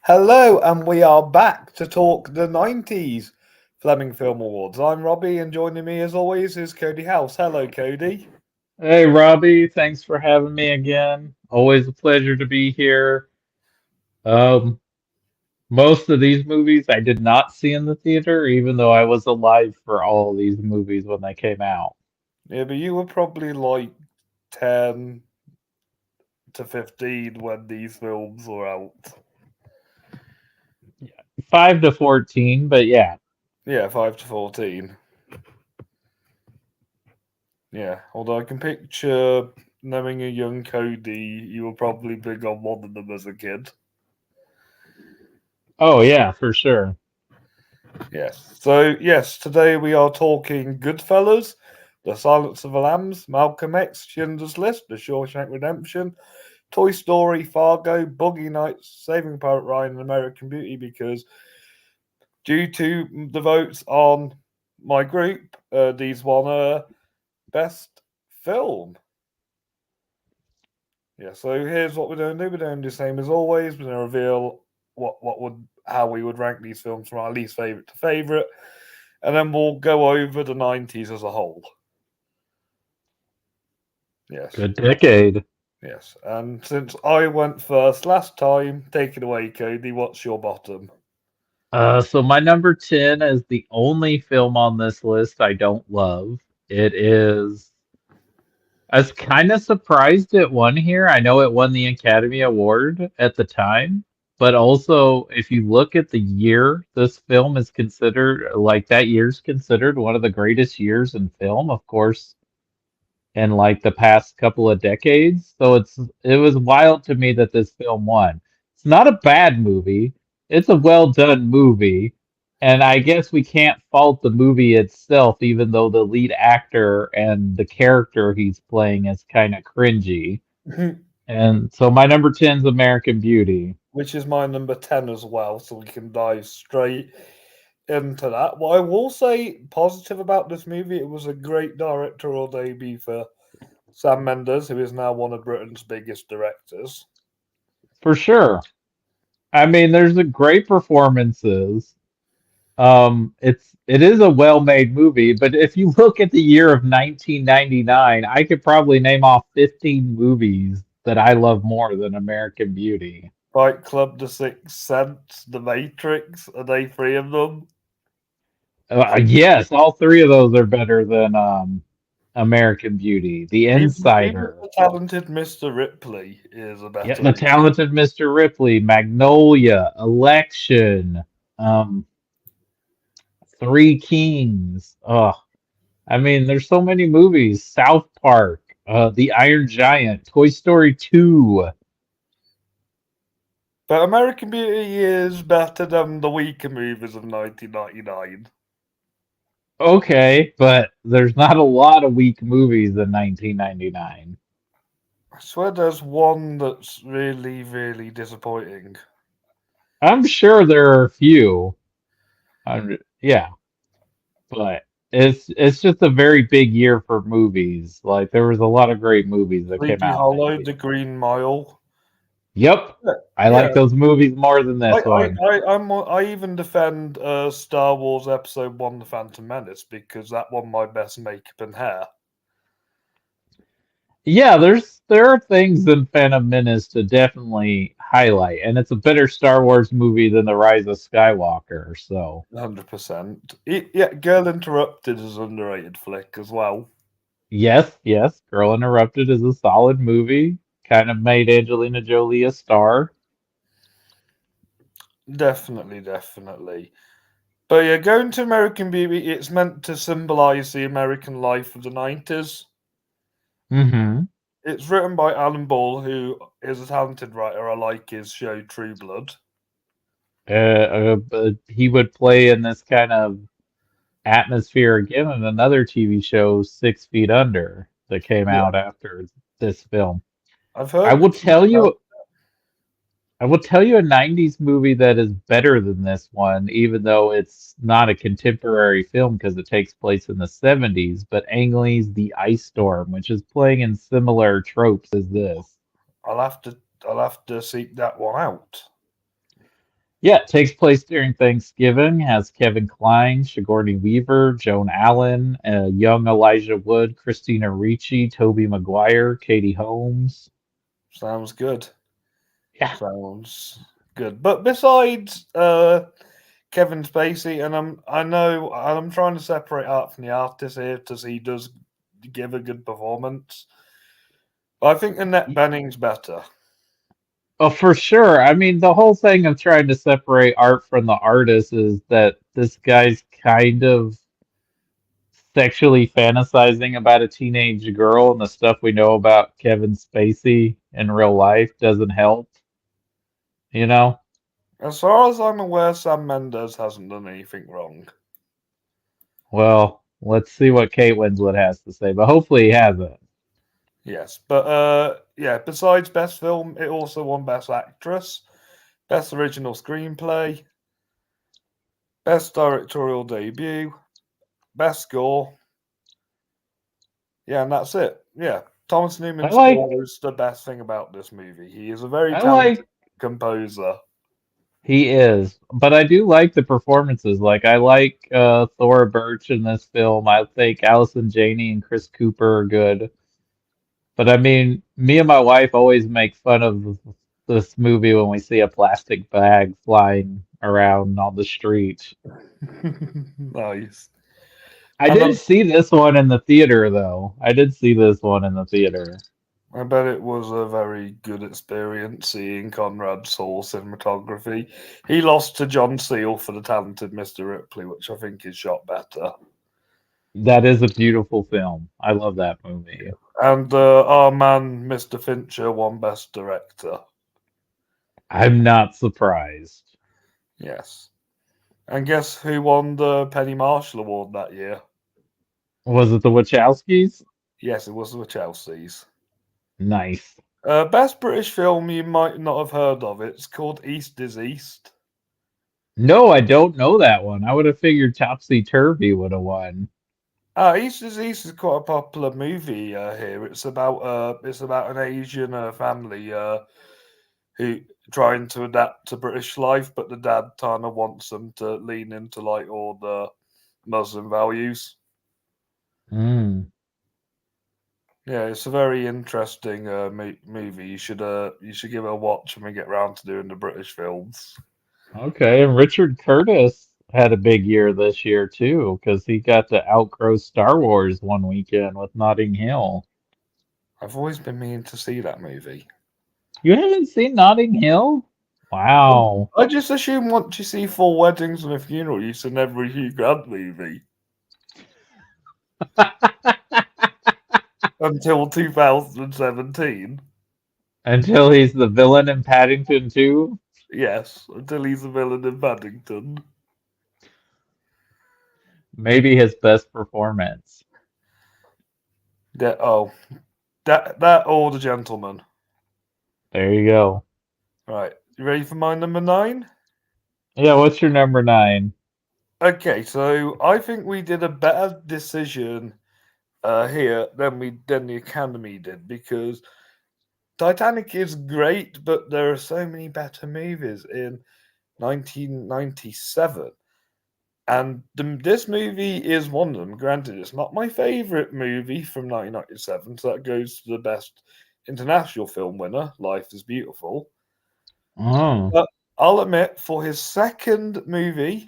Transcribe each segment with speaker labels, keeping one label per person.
Speaker 1: Hello, and we are back to talk the 90s Fleming Film Awards. I'm Robbie, and joining me as always is Cody House. Hello, Cody.
Speaker 2: Hey, Robbie, thanks for having me again. Always a pleasure to be here. Um, Most of these movies I did not see in the theater, even though I was alive for all of these movies when they came out.
Speaker 1: Yeah, but you were probably like 10 to 15 when these films were out.
Speaker 2: 5 to 14, but yeah.
Speaker 1: Yeah, 5 to 14. Yeah, although I can picture knowing a young Cody, you were probably big on one of them as a kid.
Speaker 2: Oh, yeah, for sure.
Speaker 1: Yes. So, yes, today we are talking Goodfellas, The Silence of the Lambs, Malcolm X, Schindler's List, The Shawshank Redemption, Toy Story, Fargo, Boogie Nights, Saving Private Ryan, and American Beauty because due to the votes on my group, these won a best film. Yeah, so here's what we're going to do. We're doing the same as always. We're going to reveal what would how we would rank these films from our least favorite to favorite, and then we'll go over the 90s as a whole. Yes,
Speaker 2: Good decade.
Speaker 1: yes. And since I went first last time, take it away, Cody. What's your bottom?
Speaker 2: So my number 10 is the only film on this list I don't love. It is I was kind of surprised it won here. I know it won the Academy Award at the time, but also if you look at the year this film is considered, like that year's considered one of the greatest years in film, of course, in like the past couple of decades. So it was wild to me that this film won. It's not a bad movie. It's a well done movie. And I guess we can't fault the movie itself, even though the lead actor and the character he's playing is kind of cringy. And so my number 10 is American Beauty.
Speaker 1: Which is my number 10 as well, so we can dive straight into that. What I will say positive about this movie, it was a great directorial debut for Sam Mendes, who is now one of Britain's biggest directors.
Speaker 2: For sure. I mean, there's a great performances. It is a well-made movie, but if you look at the year of 1999, I could probably name off 15 movies that I love more than American Beauty.
Speaker 1: Fight Club, The Sixth Sense, The Matrix, are they three of them?
Speaker 2: Yes, all three of those are better than American Beauty. The
Speaker 1: Even
Speaker 2: Insider,
Speaker 1: The Talented Mr. Ripley is a
Speaker 2: yeah,
Speaker 1: better
Speaker 2: The
Speaker 1: movie.
Speaker 2: Talented Mr. Ripley, Magnolia, Election, um, Three Kings. Oh, I mean, there's so many movies. South Park, The Iron Giant, Toy Story 2.
Speaker 1: But American Beauty is better than the weaker movies of 1999.
Speaker 2: Okay, but there's not a lot of weak movies in 1999.
Speaker 1: I swear there's one that's really, really disappointing.
Speaker 2: I'm sure there are a few. Yeah, but it's just a very big year for movies. Like there was a lot of great movies that came
Speaker 1: Sleepy
Speaker 2: out in
Speaker 1: Hollow, The
Speaker 2: 99.
Speaker 1: Green Mile.
Speaker 2: Yep,
Speaker 1: Yeah,
Speaker 2: I
Speaker 1: yeah.
Speaker 2: like those movies more than
Speaker 1: I,
Speaker 2: this
Speaker 1: I,
Speaker 2: one.
Speaker 1: I even defend Star Wars Episode 1 The Phantom Menace because that won my best makeup and hair.
Speaker 2: Yeah, there are things in Phantom Menace to definitely highlight, and it's a better Star Wars movie than The Rise of Skywalker. So
Speaker 1: 100%. Yeah, Girl Interrupted is an underrated flick as well.
Speaker 2: yes, yes, Girl Interrupted is a solid movie. Kind of made Angelina Jolie a star.
Speaker 1: Definitely, definitely. But yeah, going to American Beauty, it's meant to symbolize the American life of the 90s.
Speaker 2: Hmm.
Speaker 1: It's written by Alan Ball, who is a talented writer. I like his show True Blood.
Speaker 2: But he would play in this kind of atmosphere again in another TV show, 6 Feet Under, that came
Speaker 1: Yeah,
Speaker 2: out after this film.
Speaker 1: I've
Speaker 2: I
Speaker 1: heard.
Speaker 2: will tell you, I will tell you a 90s movie that is better than this one, even though it's not a contemporary film because it takes place in the 70s, but Ang Lee's The Ice Storm, which is playing in similar tropes as this.
Speaker 1: I'll have to. I'll have to seek that one out.
Speaker 2: Yeah, it takes place during Thanksgiving. Has Kevin Kline, Sigourney Weaver, Joan Allen, young Elijah Wood, Christina Ricci, Toby Maguire, Katie Holmes.
Speaker 1: Sounds good.
Speaker 2: Yeah.
Speaker 1: Sounds good. But besides Kevin Spacey, and I know I'm trying to separate art from the artist here because he does give a good performance. But I think Annette Benning's better.
Speaker 2: Oh, for sure. I mean, the whole thing of trying to separate art from the artist is that this guy's kind of sexually fantasizing about a teenage girl, and the stuff we know about Kevin Spacey in real life doesn't help, you know?
Speaker 1: As far as I'm aware, Sam Mendes hasn't done anything wrong.
Speaker 2: Well, let's see what Kate Winslet has to say, but hopefully he hasn't.
Speaker 1: Yes, but yeah. Besides best film, it also won best actress, best original screenplay, best directorial debut, best score. Yeah, and that's it. Yeah, Thomas
Speaker 2: I
Speaker 1: Newman's
Speaker 2: like
Speaker 1: score is the best thing about this movie. He is a very
Speaker 2: I
Speaker 1: talented
Speaker 2: like
Speaker 1: composer.
Speaker 2: He is, but I do like the performances. Like I like Thora Birch in this film. I think Allison Janney and Chris Cooper are good. But I mean, me and my wife always make fun of this movie when we see a plastic bag flying around on the street.
Speaker 1: Nice.
Speaker 2: I
Speaker 1: And
Speaker 2: did see this one in the theater, though. I did see this one in the theater.
Speaker 1: I bet it was a very good experience seeing Conrad Hall cinematography. He lost to John Seal for The Talented Mr. Ripley, which I think is shot better.
Speaker 2: That is a beautiful film. I love that movie.
Speaker 1: And our man, Mr. Fincher, won Best Director.
Speaker 2: I'm not surprised.
Speaker 1: Yes. And guess who won the Penny Marshall Award that year?
Speaker 2: Was it the Wachowskis?
Speaker 1: Yes, it was the Chelsea's.
Speaker 2: Nice.
Speaker 1: Best British film you might not have heard of. It's called East is East.
Speaker 2: No, I don't know that one. I would have figured Topsy Turvy would have won.
Speaker 1: East is East is quite a popular movie here. It's about an Asian family who trying to adapt to British life, but the dad kind of wants them to lean into like all the Muslim values.
Speaker 2: Mm.
Speaker 1: Yeah, it's a very interesting movie. You should give it a watch when we get round to doing the British films.
Speaker 2: Okay, and Richard Curtis had a big year this year too, because he got to outgrow Star Wars one weekend with Notting Hill.
Speaker 1: I've always been meaning to see that movie.
Speaker 2: You haven't seen Notting Hill? Wow.
Speaker 1: I just assume once you see Four Weddings and a Funeral, you've seen every Hugh Grant movie until 2017.
Speaker 2: Until he's the villain in Paddington 2?
Speaker 1: Yes, until he's a villain in Paddington.
Speaker 2: Maybe his best performance.
Speaker 1: That that or The Gentleman.
Speaker 2: There you go.
Speaker 1: Right, you ready for my number 9?
Speaker 2: Yeah, what's your number 9?
Speaker 1: Okay, so I think we did a better decision here than the Academy did because Titanic is great, but there are so many better movies in 1997. And this movie is one of them. Granted, it's not my favourite movie from 1997, so that goes to the best international film winner, Life is Beautiful.
Speaker 2: Oh,
Speaker 1: But I'll admit, for his second movie,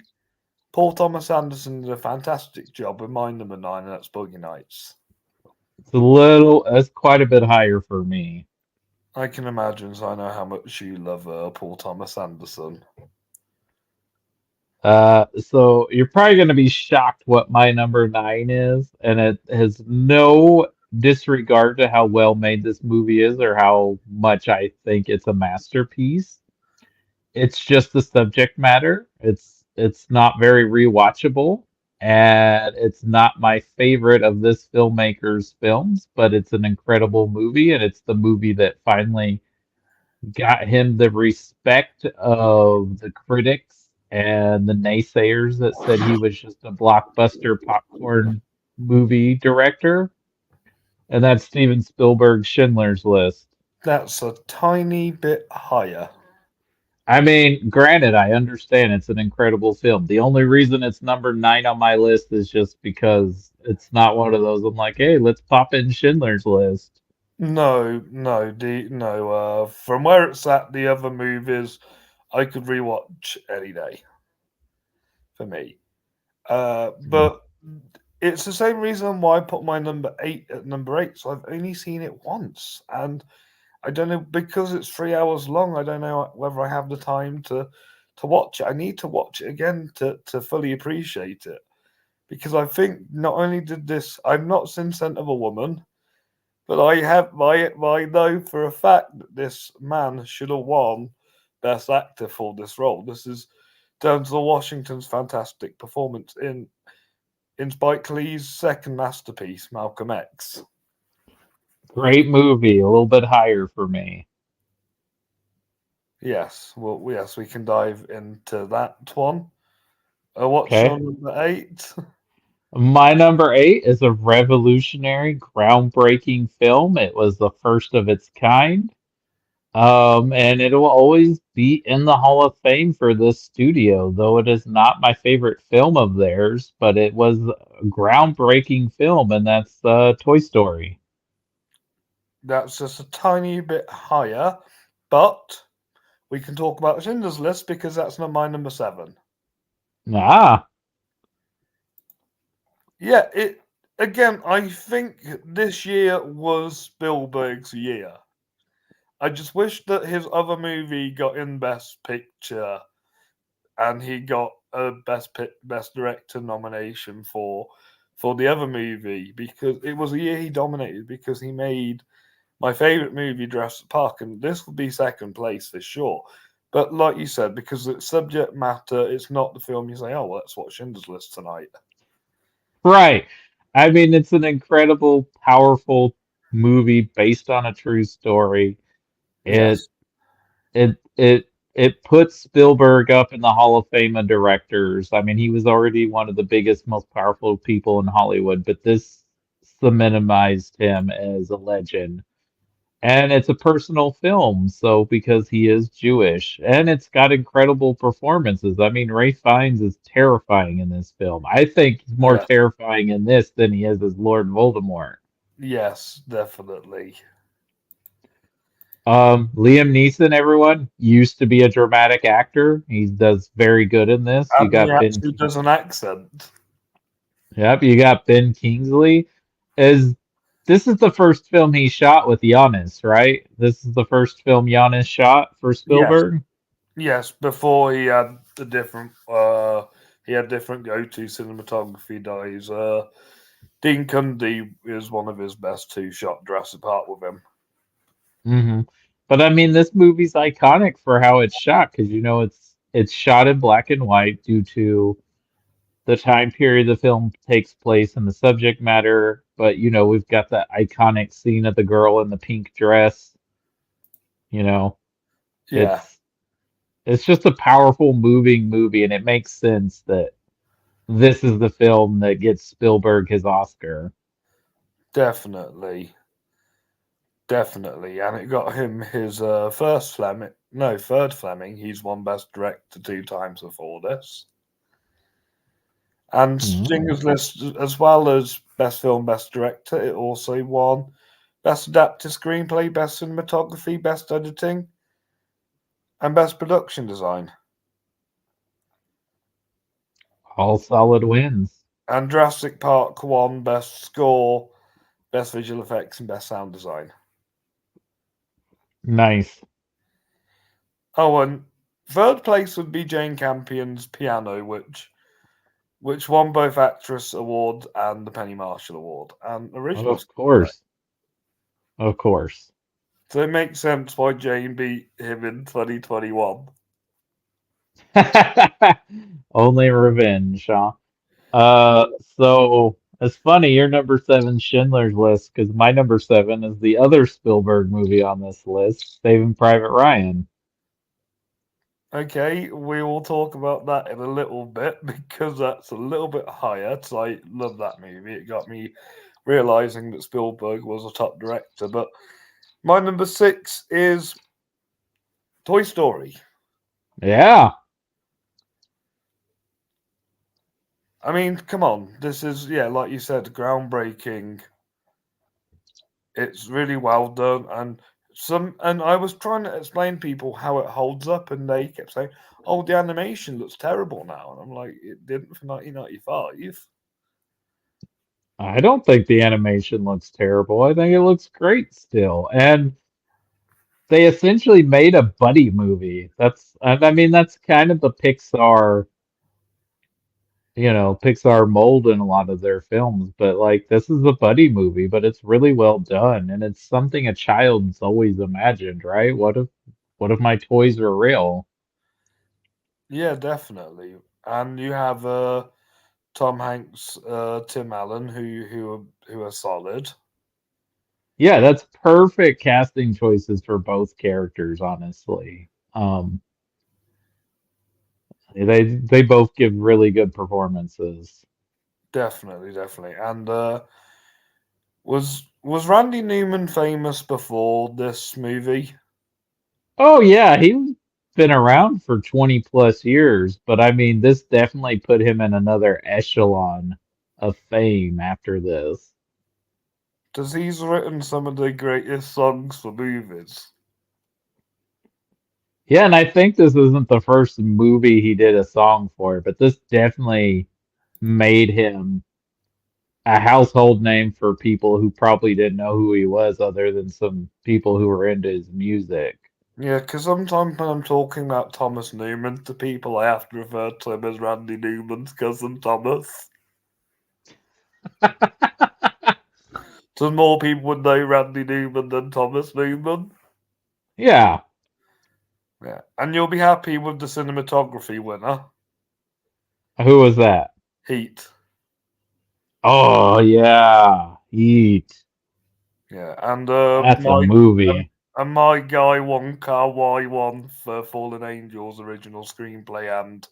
Speaker 1: Paul Thomas Anderson did a fantastic job with my number 9, and that's Boogie Nights.
Speaker 2: that's quite a bit higher for me.
Speaker 1: I can imagine, so I know how much you love Paul Thomas Anderson.
Speaker 2: So you're probably going to be shocked what my number 9 is, and it has no disregard to how well made this movie is or how much I think it's a masterpiece. It's just the subject matter. It's not very rewatchable, and it's not my favorite of this filmmaker's films, but it's an incredible movie, and it's the movie that finally got him the respect of the critics and the naysayers that said he was just a blockbuster popcorn movie director. And that's Steven Spielberg's Schindler's List.
Speaker 1: That's a tiny bit higher.
Speaker 2: I mean, granted, I understand it's an incredible film. The only reason it's number 9 on my list is just because it's not one of those I'm like, hey, let's pop in Schindler's List.
Speaker 1: No, no, no. From where it's at, the other movies I could rewatch any day for me.
Speaker 2: Mm.
Speaker 1: But it's the same reason why I put my number 8 at number 8. So I've only seen it once, and I don't know because it's 3 hours long. I don't know whether I have the time to watch it. I need to watch it again to fully appreciate it because I think not only did this, I've not seen Scent of a Woman, but I know for a fact that this man should have won Best Actor for this role. This is Denzel Washington's fantastic performance in Spike Lee's second masterpiece, Malcolm X.
Speaker 2: Great movie, a little bit higher for me.
Speaker 1: Yes, well, yes, we can dive into that one. What's
Speaker 2: Okay.
Speaker 1: your number 8?
Speaker 2: My number 8 is a revolutionary, groundbreaking film. It was the first of its kind. And it will always be in the Hall of Fame for this studio, though it is not my favorite film of theirs, but it was a groundbreaking film, and that's Toy Story.
Speaker 1: That's just a tiny bit higher, but we can talk about Schindler's List because that's not my number 7.
Speaker 2: Ah,
Speaker 1: Yeah, it again. I think this year was Spielberg's year. I just wish that his other movie got in Best Picture and he got a Best Director nomination for the other movie because it was a year he dominated because he made my favorite movie, Jurassic Park, and this would be second place for sure. But like you said, because it's subject matter, it's not the film you say, oh, well, let's watch Schindler's List tonight.
Speaker 2: right. I mean, it's an incredible, powerful movie based on a true story. It
Speaker 1: Yes,
Speaker 2: it puts Spielberg up in the Hall of Fame of directors. I mean, he was already one of the biggest, most powerful people in Hollywood, but this cemented him as a legend. And it's a personal film, so because he is Jewish, and it's got incredible performances. I mean, Ray Fiennes is terrifying in this film. I think he's more
Speaker 1: yes,
Speaker 2: terrifying in this than he is as Lord Voldemort.
Speaker 1: yes, definitely.
Speaker 2: Liam Neeson, everyone, used to be a dramatic actor. He does very good in this. You
Speaker 1: And he
Speaker 2: got
Speaker 1: actually does an accent.
Speaker 2: Yep, you got Ben Kingsley. Is This is the first film he shot with Giannis, right? This is the first film Giannis shot for
Speaker 1: Yes,
Speaker 2: Spielberg.
Speaker 1: yes. Before he had different go-to cinematography days. Dean Cundy is one of his best who shot Jurassic Park with him.
Speaker 2: hmm But I mean, this movie's iconic for how it's shot because it's shot in black and white due to the time period the film takes place and the subject matter. But we've got that iconic scene of the girl in the pink dress. You know,
Speaker 1: Yeah,
Speaker 2: it's it's just a powerful, moving movie, and it makes sense that this is the film that gets Spielberg his Oscar.
Speaker 1: definitely, definitely, and it got him his first Fleming, no, third Fleming. He's won Best Director 2 times before this, and
Speaker 2: Mm.
Speaker 1: Stinger's List as well as Best Film, Best Director. It also won Best Adapted Screenplay, Best Cinematography, Best Editing, and Best Production Design.
Speaker 2: All solid wins.
Speaker 1: And Jurassic Park won Best Score, Best Visual Effects, and Best Sound Design.
Speaker 2: Nice.
Speaker 1: Oh, and third place would be Jane Campion's Piano, which won both Actress Award and the Penny Marshall Award and Original
Speaker 2: Of
Speaker 1: Screenplay.
Speaker 2: course. Of course.
Speaker 1: So it makes sense why Jane beat him in 2021.
Speaker 2: Only revenge, huh? So it's funny, your number 7 Schindler's List, because my number 7 is the other Spielberg movie on this list, Saving Private Ryan.
Speaker 1: Okay, we will talk about that in a little bit because that's a little bit higher. So I love that movie. It got me realizing that Spielberg was a top director. But my number 6 is Toy Story.
Speaker 2: Yeah,
Speaker 1: I mean, come on, this is yeah, like you said, groundbreaking. It's really well done, and I was trying to explain to people how it holds up, and they kept saying, "Oh, the animation looks terrible now," and I'm like, "It didn't for 1995."
Speaker 2: I don't think the animation looks terrible. I think it looks great still. And they essentially made a buddy movie. I mean, that's kind of the Pixar mold in a lot of their films. But like, this is a buddy movie, but it's really well done, and it's something a child's always imagined, right? What if my toys were real?
Speaker 1: Yeah, definitely. And you have Tom Hanks, Tim Allen, who are solid.
Speaker 2: Yeah, that's perfect casting choices for both characters, honestly. They both give really good performances.
Speaker 1: Definitely, definitely. And was Randy Newman famous before this movie?
Speaker 2: Oh yeah, he's been around for 20 plus years, but I mean, this definitely put him in another echelon of fame after this.
Speaker 1: Because he's written some of the greatest songs for movies.
Speaker 2: Yeah, and I think this isn't the first movie he did a song for, but this definitely made him a household name for people who probably didn't know who he was, other than some people who were into his music.
Speaker 1: Yeah, because sometimes when I'm talking about Thomas Newman to people, I have to refer to him as Randy Newman's cousin Thomas. So more people would know Randy Newman than Thomas Newman.
Speaker 2: Yeah,
Speaker 1: Yeah, and you'll be happy with the cinematography winner,
Speaker 2: who was that?
Speaker 1: Heat.
Speaker 2: Oh yeah, Eat.
Speaker 1: Yeah, and
Speaker 2: That's a movie.
Speaker 1: my guy Wonka Y1 for Fallen Angels original screenplay and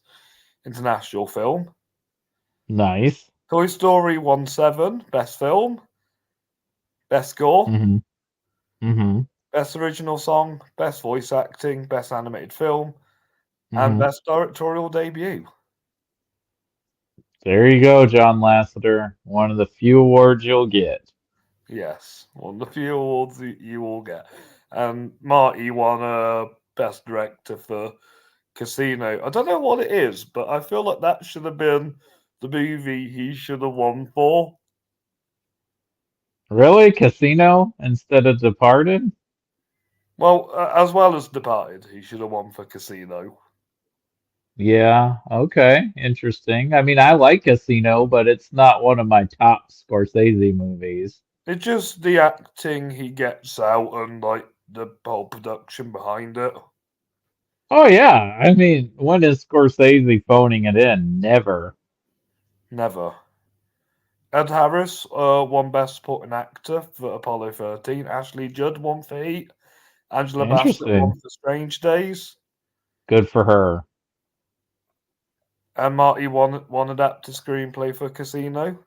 Speaker 1: international film.
Speaker 2: Nice.
Speaker 1: Toy Story 17 best film, best score,
Speaker 2: Hmm. Hmm.
Speaker 1: best original song, best voice acting, best animated film, and
Speaker 2: Hmm.
Speaker 1: best directorial debut.
Speaker 2: There you go, John Lasseter. One of the few awards you'll get.
Speaker 1: Yes, one of the few awards that you will get. And Marty won best director for Casino. I don't know what it is, but I feel like that should have been the movie he should have won for.
Speaker 2: Really? Casino instead of Departed?
Speaker 1: Well, as well as Departed, he should have won for Casino.
Speaker 2: Yeah, okay. Interesting. I mean, I like Casino, but it's not one of my top Scorsese movies.
Speaker 1: It's just the acting he gets out and like the whole production behind it.
Speaker 2: Oh yeah. I mean, when is Scorsese phoning it in? Never.
Speaker 1: Never. Ed Harris won Best Supporting Actor for Apollo 13. Ashley Judd won for Heat. Angela Bassett won
Speaker 2: Interesting.
Speaker 1: for Strange Days.
Speaker 2: Good for her.
Speaker 1: And Marty won Adapted Screenplay for Casino.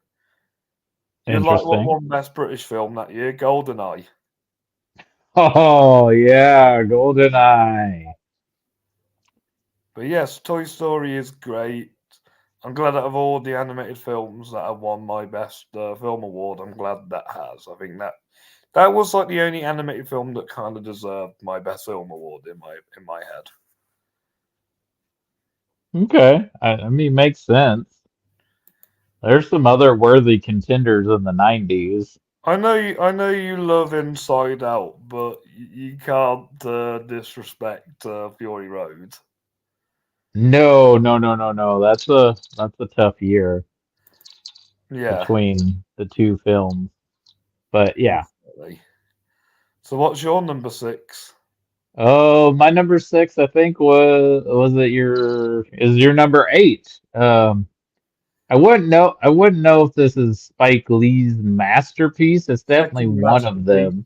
Speaker 1: You like what
Speaker 2: Interesting.
Speaker 1: won Best British Film that year? GoldenEye.
Speaker 2: Oh yeah, GoldenEye.
Speaker 1: But yes, Toy Story is great. I'm glad out of all the animated films that have won my Best Film Award, I'm glad that has. I think that was like the only animated film that kind of deserved my Best Film Award in my head.
Speaker 2: Okay. I mean, makes sense. There's some other worthy contenders in the 90s.
Speaker 1: I know you love Inside Out, but you can't disrespect Fury Road.
Speaker 2: No, no, no, no, no. That's a tough year
Speaker 1: Yeah,
Speaker 2: between the two films. But yeah.
Speaker 1: definitely. So what's your number six?
Speaker 2: Oh, my number six, I think was it your is your number eight. I wouldn't know if this is Spike Lee's masterpiece. It's definitely
Speaker 1: Second
Speaker 2: one of
Speaker 1: masterpiece.
Speaker 2: them.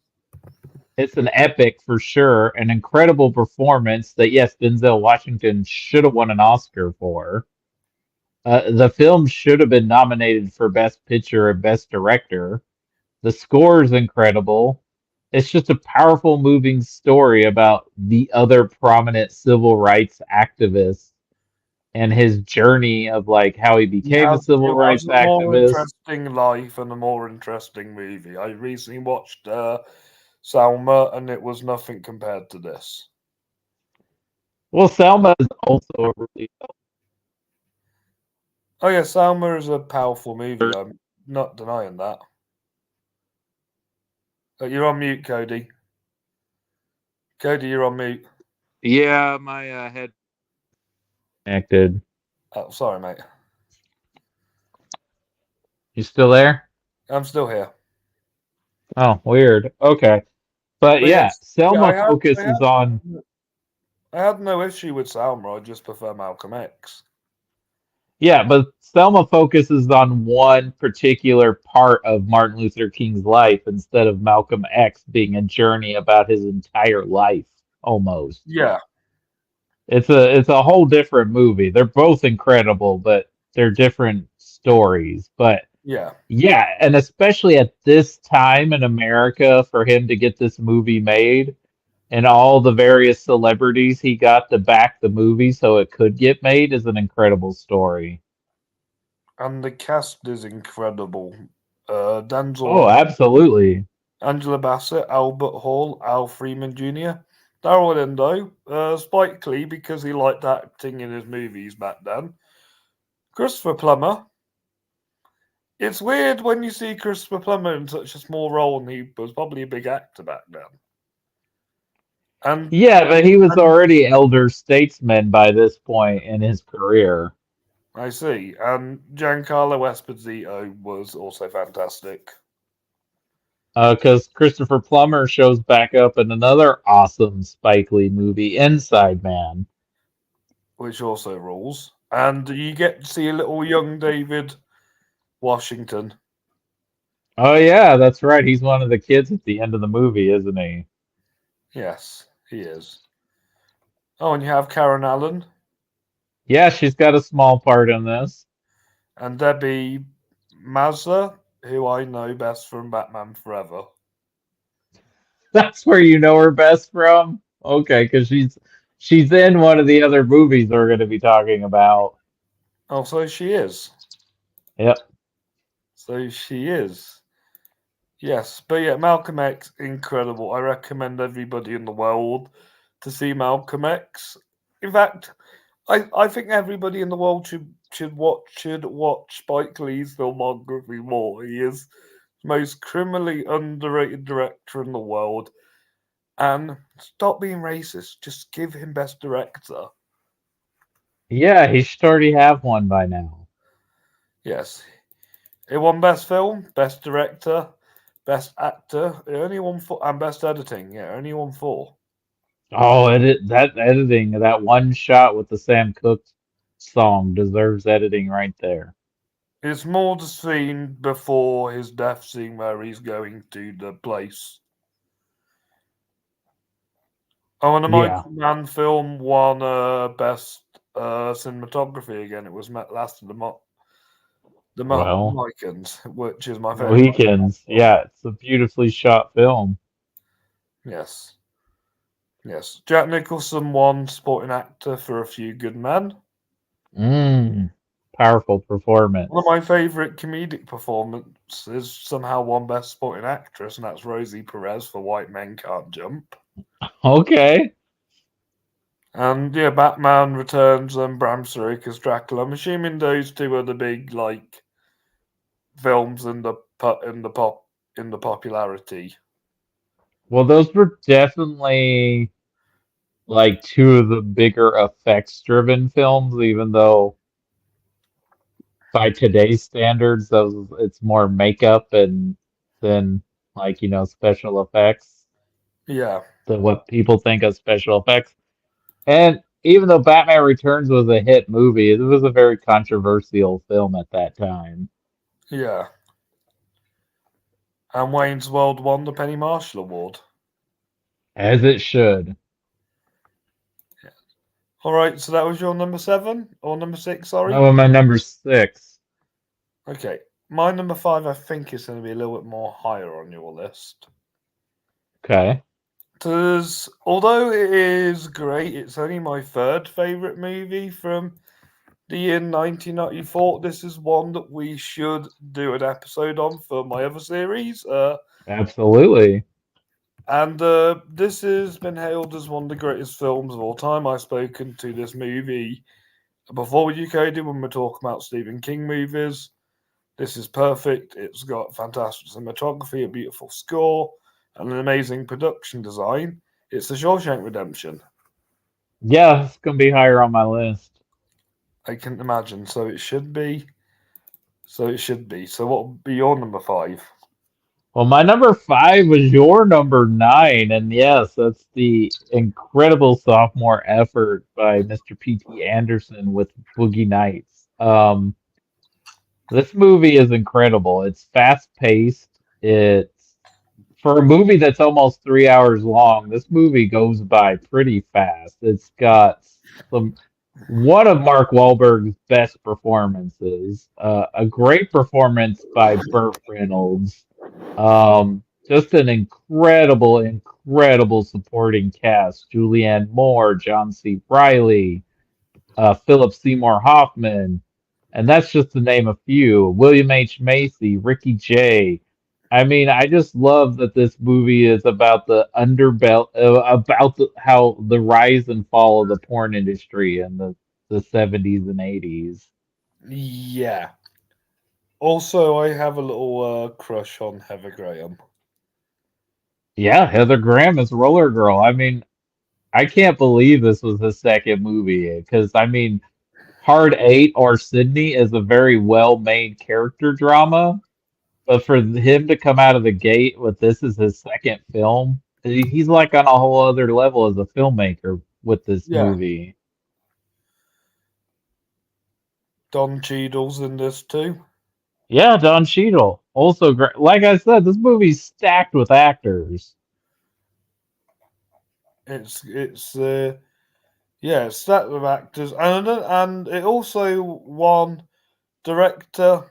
Speaker 2: It's an epic for sure, an incredible performance that yes, Denzel Washington should have won an Oscar for. The film should have been nominated for Best Picture and Best Director. The score is incredible. it's just a powerful, moving story about the other prominent civil rights activist and his journey of like how he became a
Speaker 1: He
Speaker 2: civil
Speaker 1: has
Speaker 2: rights
Speaker 1: a more
Speaker 2: activist.
Speaker 1: interesting life and a more interesting movie. I recently watched Salma, and it was nothing compared to this.
Speaker 2: Well, Selma is also a really
Speaker 1: Oh yeah, Salma is a powerful movie. I'm not denying that. You're on mute, Cody. Cody, you're on mute.
Speaker 2: yeah, my head connected.
Speaker 1: Oh, sorry, mate.
Speaker 2: You still there?
Speaker 1: I'm still here.
Speaker 2: Oh, weird. Okay. But
Speaker 1: But
Speaker 2: yeah,
Speaker 1: yes, yeah,
Speaker 2: Selma focuses on.
Speaker 1: I had no issue with Salma. I just prefer Malcolm X.
Speaker 2: Yeah, but Selma focuses on one particular part of Martin Luther King's life instead of Malcolm X being a journey about his entire life almost.
Speaker 1: Yeah,
Speaker 2: It's a whole different movie. They're both incredible, but they're different stories. But
Speaker 1: yeah,
Speaker 2: yeah, and especially at this time in America for him to get this movie made and all the various celebrities he got to back the movie so it could get made is an incredible story.
Speaker 1: and the cast is incredible.
Speaker 2: Oh,
Speaker 1: Denzel,
Speaker 2: absolutely.
Speaker 1: Angela Bassett, Albert Hall, Al Freeman Jr., Daryl Lindo, Spike Lee because he liked acting in his movies back then. Christopher Plummer. It's weird when you see Christopher Plummer in such a small role, and he was probably a big actor back then. And
Speaker 2: Yeah, but he was
Speaker 1: and
Speaker 2: already elder statesman by this point in his career.
Speaker 1: I see. And Giancarlo Esposito was also fantastic,
Speaker 2: Because Christopher Plummer shows back up in another awesome Spike Lee movie, Inside Man.
Speaker 1: which also rules. And you get to see a little young David Washington.
Speaker 2: Oh yeah, that's right. He's one of the kids at the end of the movie, isn't he?
Speaker 1: Yes, he is. Oh, and you have Karen Allen
Speaker 2: Yeah, she's got a small part in this.
Speaker 1: and Debbie Mazza, who I know best from Batman Forever.
Speaker 2: That's where you know her best from. Okay, because she's in one of the other movies we're going to be talking about.
Speaker 1: Oh, so she is.
Speaker 2: Yep.
Speaker 1: So she is. Yes, but yeah, Malcolm X, incredible. I recommend everybody in the world to see Malcolm X. In fact, I think everybody in the world should watch Spike Lee's filmography more. He is the most criminally underrated director in the world. And stop being racist. Just give him Best Director.
Speaker 2: Yeah, he should already have one by now.
Speaker 1: Yes, he won Best Film, Best Director, Best Actor. He only won four, and Best Editing. Yeah, only won four.
Speaker 2: Oh, that editing, that one shot with the Sam Cooke song deserves editing right there.
Speaker 1: It's more the scene before his death scene where he's going to the place. Oh, and the
Speaker 2: Yeah.
Speaker 1: Michael Mann film won Best Cinematography again. It was last of the
Speaker 2: Well,
Speaker 1: Mohicans, which is my favorite Michael Mann
Speaker 2: Mohicans.
Speaker 1: film.
Speaker 2: Yeah, it's a beautifully shot film.
Speaker 1: Yes, yes. Jack Nicholson won Supporting Actor for A Few Good Men.
Speaker 2: Mm, powerful
Speaker 1: One of
Speaker 2: performance.
Speaker 1: my favorite comedic performances somehow won Best Supporting Actress, and that's Rosie Perez for White Men Can't Jump.
Speaker 2: Okay.
Speaker 1: And yeah, Batman Returns and Bram Stoker's Dracula. I'm assuming those two are the big films in the popularity.
Speaker 2: Well, those were definitely like two of the bigger effects driven films, even though by today's standards, those it's more makeup and than like, special effects,
Speaker 1: Yeah,
Speaker 2: than what people think of special effects. And even though Batman Returns was a hit movie, it was a very controversial film at that time.
Speaker 1: yeah. And Wayne's World won the Penny Marshall Award.
Speaker 2: As it should.
Speaker 1: All right, so that was your number 7 or number 6,
Speaker 2: That
Speaker 1: sorry.
Speaker 2: was my number 6.
Speaker 1: Okay, my number 5 I think is going to be a little bit more higher on your list.
Speaker 2: Okay.
Speaker 1: Because although it is great, it's only my third favorite movie from the year 1994. This is one that we should do an episode on for my other series.
Speaker 2: Absolutely.
Speaker 1: And this has been hailed as one of the greatest films of all time. I've spoken to this movie before with you, Cody, when we're talking about Stephen King movies. This is perfect. It's got fantastic cinematography, a beautiful score, and an amazing production design. It's The Shawshank Redemption.
Speaker 2: Yeah, it's gonna be higher on my list.
Speaker 1: I can imagine. So it should be. So it should be. So what would be your number five?
Speaker 2: Well, my number five was your number nine, and yes, that's the incredible sophomore effort by Mr. P.T. Anderson with Boogie Nights. This movie is incredible. It's fast paced. It's for a movie that's almost 3 hours long. This movie goes by pretty fast. It's got some one of Mark Wahlberg's best performances. A great performance by Burt Reynolds. Just an incredible supporting cast. Julianne Moore, John C. Reilly, Philip Seymour Hoffman, and that's just to name a few. William H. Macy, Ricky Jay. I mean, I just love that this movie is about the underbelly, about how the rise and fall of the porn industry in the 70s and 80s.
Speaker 1: Yeah. Also, I have a little crush on Heather Graham.
Speaker 2: Yeah, Heather Graham is Roller Girl. I mean, I can't believe this was his second movie because I mean, Hard Eight or Sydney is a very well-made character drama. But for him to come out of the gate with this as his second film, he's like on a whole other level as a filmmaker with this
Speaker 1: Yeah.
Speaker 2: movie.
Speaker 1: Don Cheadle's in this too.
Speaker 2: Yeah, Don Cheadle, also great. Like I said, this movie's stacked with actors.
Speaker 1: It's yeah, it's set of actors, and it also won director,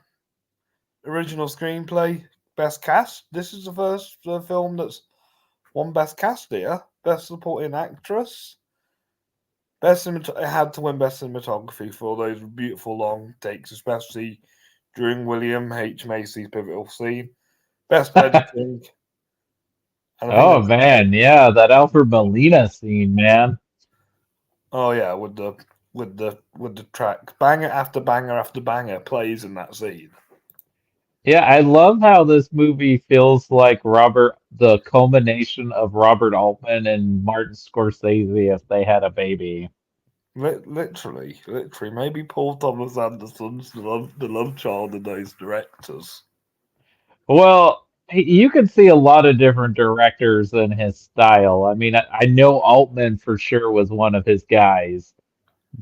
Speaker 1: original screenplay, best cast. This is the first film that's won best cast here, best supporting actress. It had to win best cinematography for all those beautiful long takes, especially during William H Macy's pivotal scene. Best editing, and I think
Speaker 2: Oh
Speaker 1: that's
Speaker 2: man, yeah, that Alfred Molina scene, man.
Speaker 1: oh yeah, with the track banger after banger plays in that scene.
Speaker 2: Yeah, I love how this movie feels like the culmination of Robert Altman and Martin Scorsese if they had a baby.
Speaker 1: Literally, maybe Paul Thomas Anderson's the love child of those directors.
Speaker 2: Well, you could see a lot of different directors in his style. I mean, I know Altman for sure was one of his guys,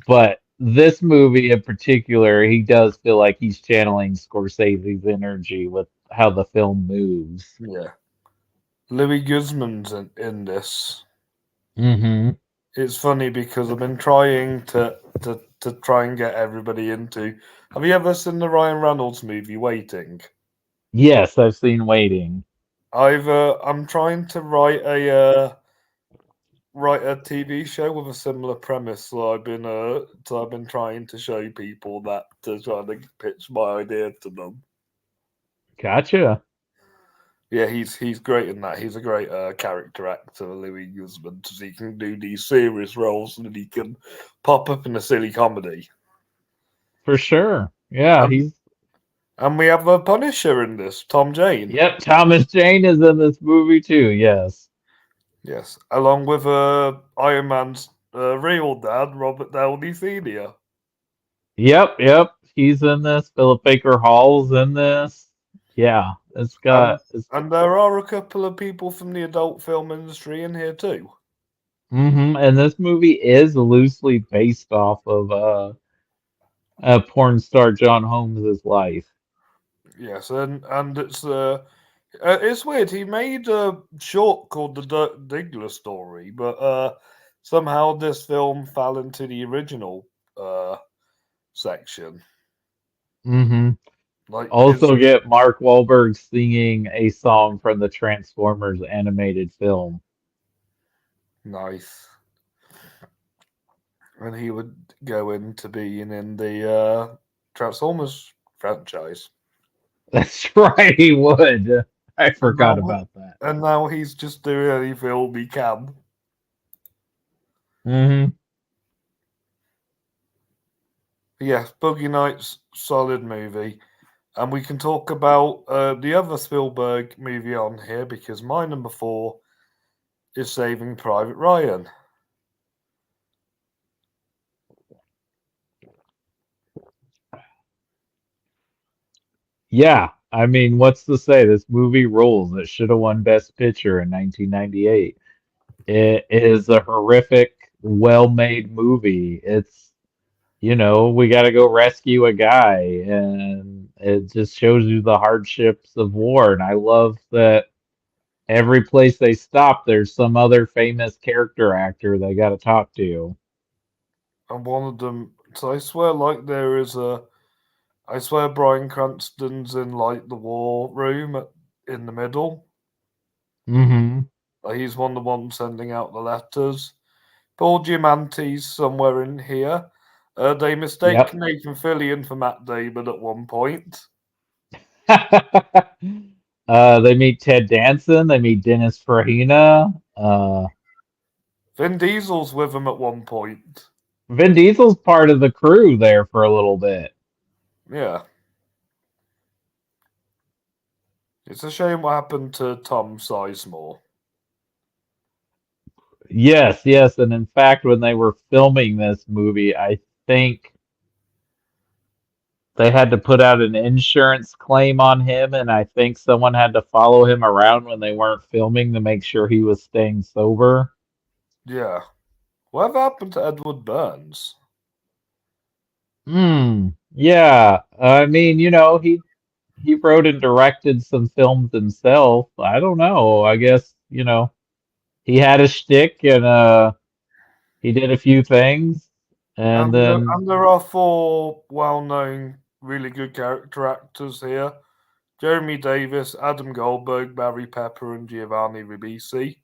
Speaker 2: but this movie in particular, he does feel like he's channeling Scorsese's energy with how the film moves.
Speaker 1: Yeah, Louis Guzman's in this.
Speaker 2: Hmm.
Speaker 1: It's funny because I've been trying to try and get everybody into. Have you ever seen the Ryan Reynolds movie Waiting?
Speaker 2: Yes, I've seen Waiting.
Speaker 1: I'm trying to write a TV show with a similar premise. So I've been trying to show people that to try to pitch my idea to them.
Speaker 2: Gotcha.
Speaker 1: Yeah, he's great in that. He's a great character actor, Louis Guzman, because he can do these serious roles and then he can pop up in a silly comedy.
Speaker 2: For sure. Yeah,
Speaker 1: And
Speaker 2: he's
Speaker 1: and we have a Punisher in this, Tom Jane.
Speaker 2: Yep, Thomas Jane is in this movie too. Yes.
Speaker 1: Yes, along with Iron Man's real dad, Robert Downey Sr.
Speaker 2: Yep. He's in this. Philip Baker Hall's in this. Yeah,
Speaker 1: And
Speaker 2: it's
Speaker 1: and there are a couple of people from the adult film industry in here too.
Speaker 2: and this movie is loosely based off of porn star John Holmes's life.
Speaker 1: Yes, and it's weird. He made a short called the Dirk Diggler story, but somehow this film fell into the original uh section.
Speaker 2: Hmm.
Speaker 1: Like his
Speaker 2: Also get Mark Wahlberg singing a song from the Transformers animated film.
Speaker 1: nice, and he would go into being in the Transformers franchise.
Speaker 2: That's right, he would. I
Speaker 1: And
Speaker 2: forgot
Speaker 1: now,
Speaker 2: about that.
Speaker 1: and now he's just doing any film he can.
Speaker 2: Hmm.
Speaker 1: Yes, Boogie Nights, solid movie. And we can talk about the other Spielberg movie on here because my number 4 is Saving Private Ryan.
Speaker 2: Yeah, I mean, what's to say? This movie rules. It should have won Best Picture in 1998. It is a horrific, well-made movie. It's, we got to go rescue a guy, and it just shows you the hardships of war. And I love that every place they stop, there's some other famous character actor they got to talk to.
Speaker 1: And one of them, so I swear, like there is a, I swear Bryan Cranston's in like the war room in the middle.
Speaker 2: Hmm.
Speaker 1: He's one of the ones sending out the letters. Paul Giamatti's somewhere in here. They mistake
Speaker 2: Yep.
Speaker 1: Nathan Fillion for Matt Damon at one point.
Speaker 2: They meet Ted Danson. They meet Dennis Farina.
Speaker 1: Vin Diesel's with him at one point.
Speaker 2: Vin Diesel's part of the crew there for a little bit.
Speaker 1: Yeah. It's a shame what happened to Tom Sizemore.
Speaker 2: Yes, yes, and in fact, when they were filming this movie, I think they had to put out an insurance claim on him, and I think someone had to follow him around when they weren't filming to make sure he was staying sober.
Speaker 1: Yeah. Whatever happened to Edward Burns?
Speaker 2: Hmm. Yeah. I mean, he wrote and directed some films himself. I don't know. I guess, he had a shtick and he did a few things, and then
Speaker 1: And there are 4 well-known, really good character actors here. Jeremy Davis, Adam Goldberg, Barry Pepper, and Giovanni Ribisi.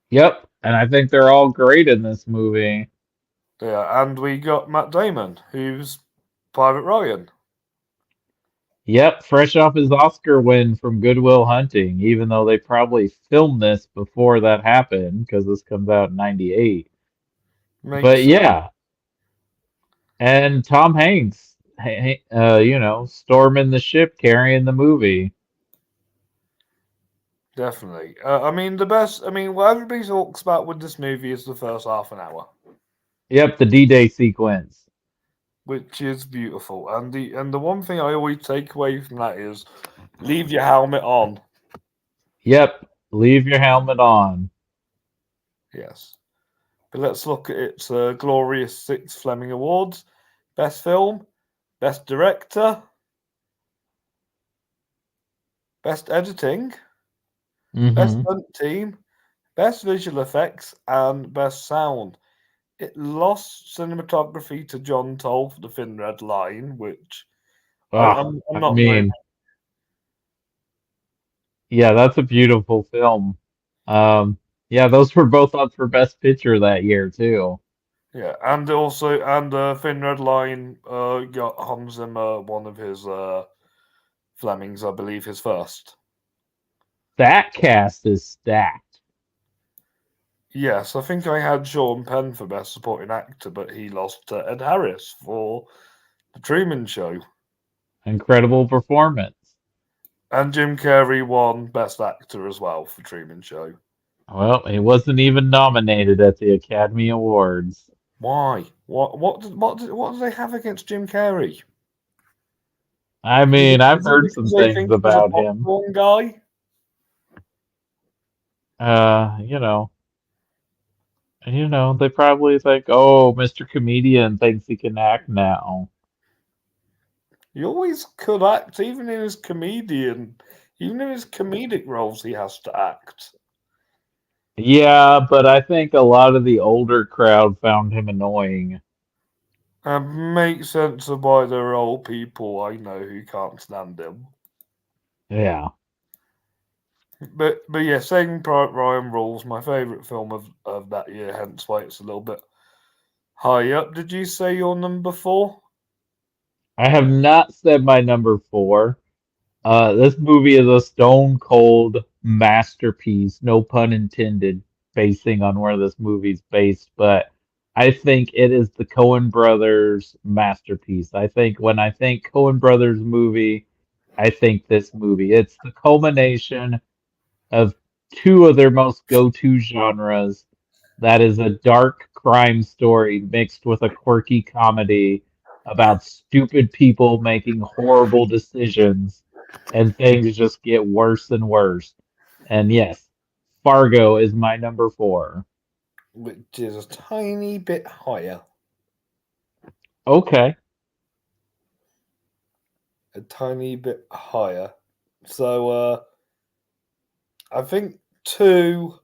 Speaker 2: yep, and I think they're all great in this movie.
Speaker 1: Yeah, and we got Matt Damon, who's Private Ryan.
Speaker 2: Yep, fresh off his Oscar win from Good Will Hunting, even though they probably filmed this before that happened because this comes out in 98.
Speaker 1: Makes
Speaker 2: But
Speaker 1: sense,
Speaker 2: yeah, and Tom Hanks, storming the ship, carrying the movie.
Speaker 1: definitely. I mean, the best. I mean, what everybody talks about with this movie is the first half an hour,
Speaker 2: Yep, the D-Day sequence.
Speaker 1: which is beautiful. And the one thing I always take away from that is leave your helmet on.
Speaker 2: Yep, leave your helmet on.
Speaker 1: Yes. But let's look at its glorious 6 Fleming Awards: Best Film, Best Director, Best Editing, Best
Speaker 2: Hmm.
Speaker 1: Stunt Team, Best Visual Effects, and Best Sound. It lost cinematography to John Toll for The Thin Red Line, which
Speaker 2: Ah,
Speaker 1: I'm
Speaker 2: I
Speaker 1: not very.
Speaker 2: mean, yeah, that's a beautiful film. Um, yeah, those were both up for Best Picture that year too.
Speaker 1: Yeah, and also, and Thin Red Line got Hans Zimmer one of his Flemings, I believe, his first.
Speaker 2: That cast is stacked.
Speaker 1: Yes, I think I had Sean Penn for Best Supporting Actor, but he lost to Ed Harris for The Truman Show.
Speaker 2: Incredible performance.
Speaker 1: And Jim Carrey won Best Actor as well for Truman Show.
Speaker 2: Well, he wasn't even nominated at the Academy Awards.
Speaker 1: Why? What do they have against Jim Carrey?
Speaker 2: I
Speaker 1: Is
Speaker 2: mean,
Speaker 1: it,
Speaker 2: I've
Speaker 1: is it
Speaker 2: heard
Speaker 1: because
Speaker 2: some
Speaker 1: they
Speaker 2: things
Speaker 1: think he was a
Speaker 2: about him.
Speaker 1: popcorn guy?
Speaker 2: Uh, you know, they probably think, oh, Mr. Comedian thinks he can act now.
Speaker 1: He always could act, even in his comedic roles, he has to act.
Speaker 2: Yeah, but I think a lot of the older crowd found him annoying.
Speaker 1: And makes sense of why there are old people I know who can't stand him.
Speaker 2: Yeah.
Speaker 1: But yeah, Saving Private Ryan rules. My favourite film of that year, hence why it's a little bit high up. Did you say your number four?
Speaker 2: I have not said my number four. This movie is a stone cold masterpiece, no pun intended, basing on where this movie's based, but I think it is the Coen Brothers masterpiece. I think when I think Coen Brothers movie, I think this movie. It's the culmination of two of their most go-to genres. That is a dark crime story mixed with a quirky comedy about stupid people making horrible decisions, and things just get worse and worse. And yes, Fargo is my number four.
Speaker 1: Which is a tiny bit higher.
Speaker 2: Okay.
Speaker 1: A tiny bit higher. So I think two.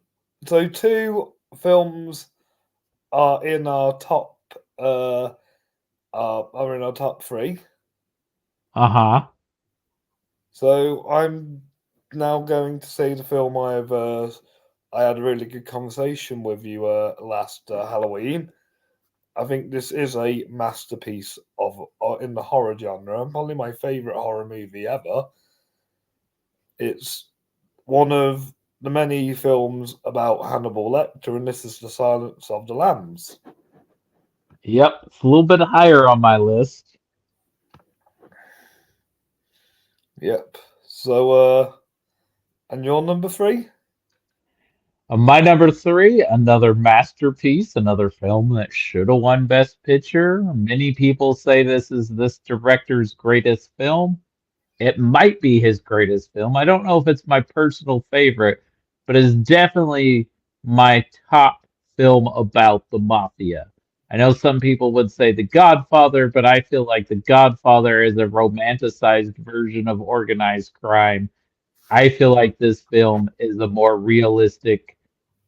Speaker 1: So two films are in our top. Are in our top three.
Speaker 2: Uh-huh.
Speaker 1: So I'm now going to say the film I had a really good conversation with you last Halloween. I think this is a masterpiece of in the horror genre and probably my favorite horror movie ever. It's one of the many films about Hannibal Lecter, and this is The Silence of the Lambs.
Speaker 2: Yep, it's a little bit higher on my list.
Speaker 1: Yep. So, and your number three?
Speaker 2: My number three, another masterpiece, another film that should have won Best Picture. Many people say this is this director's greatest film. It might be his greatest film. I don't know if it's my personal favorite, but it's definitely my top film about the mafia. I know some people would say The Godfather, but I feel like The Godfather is a romanticized version of organized crime. I feel like this film is a more realistic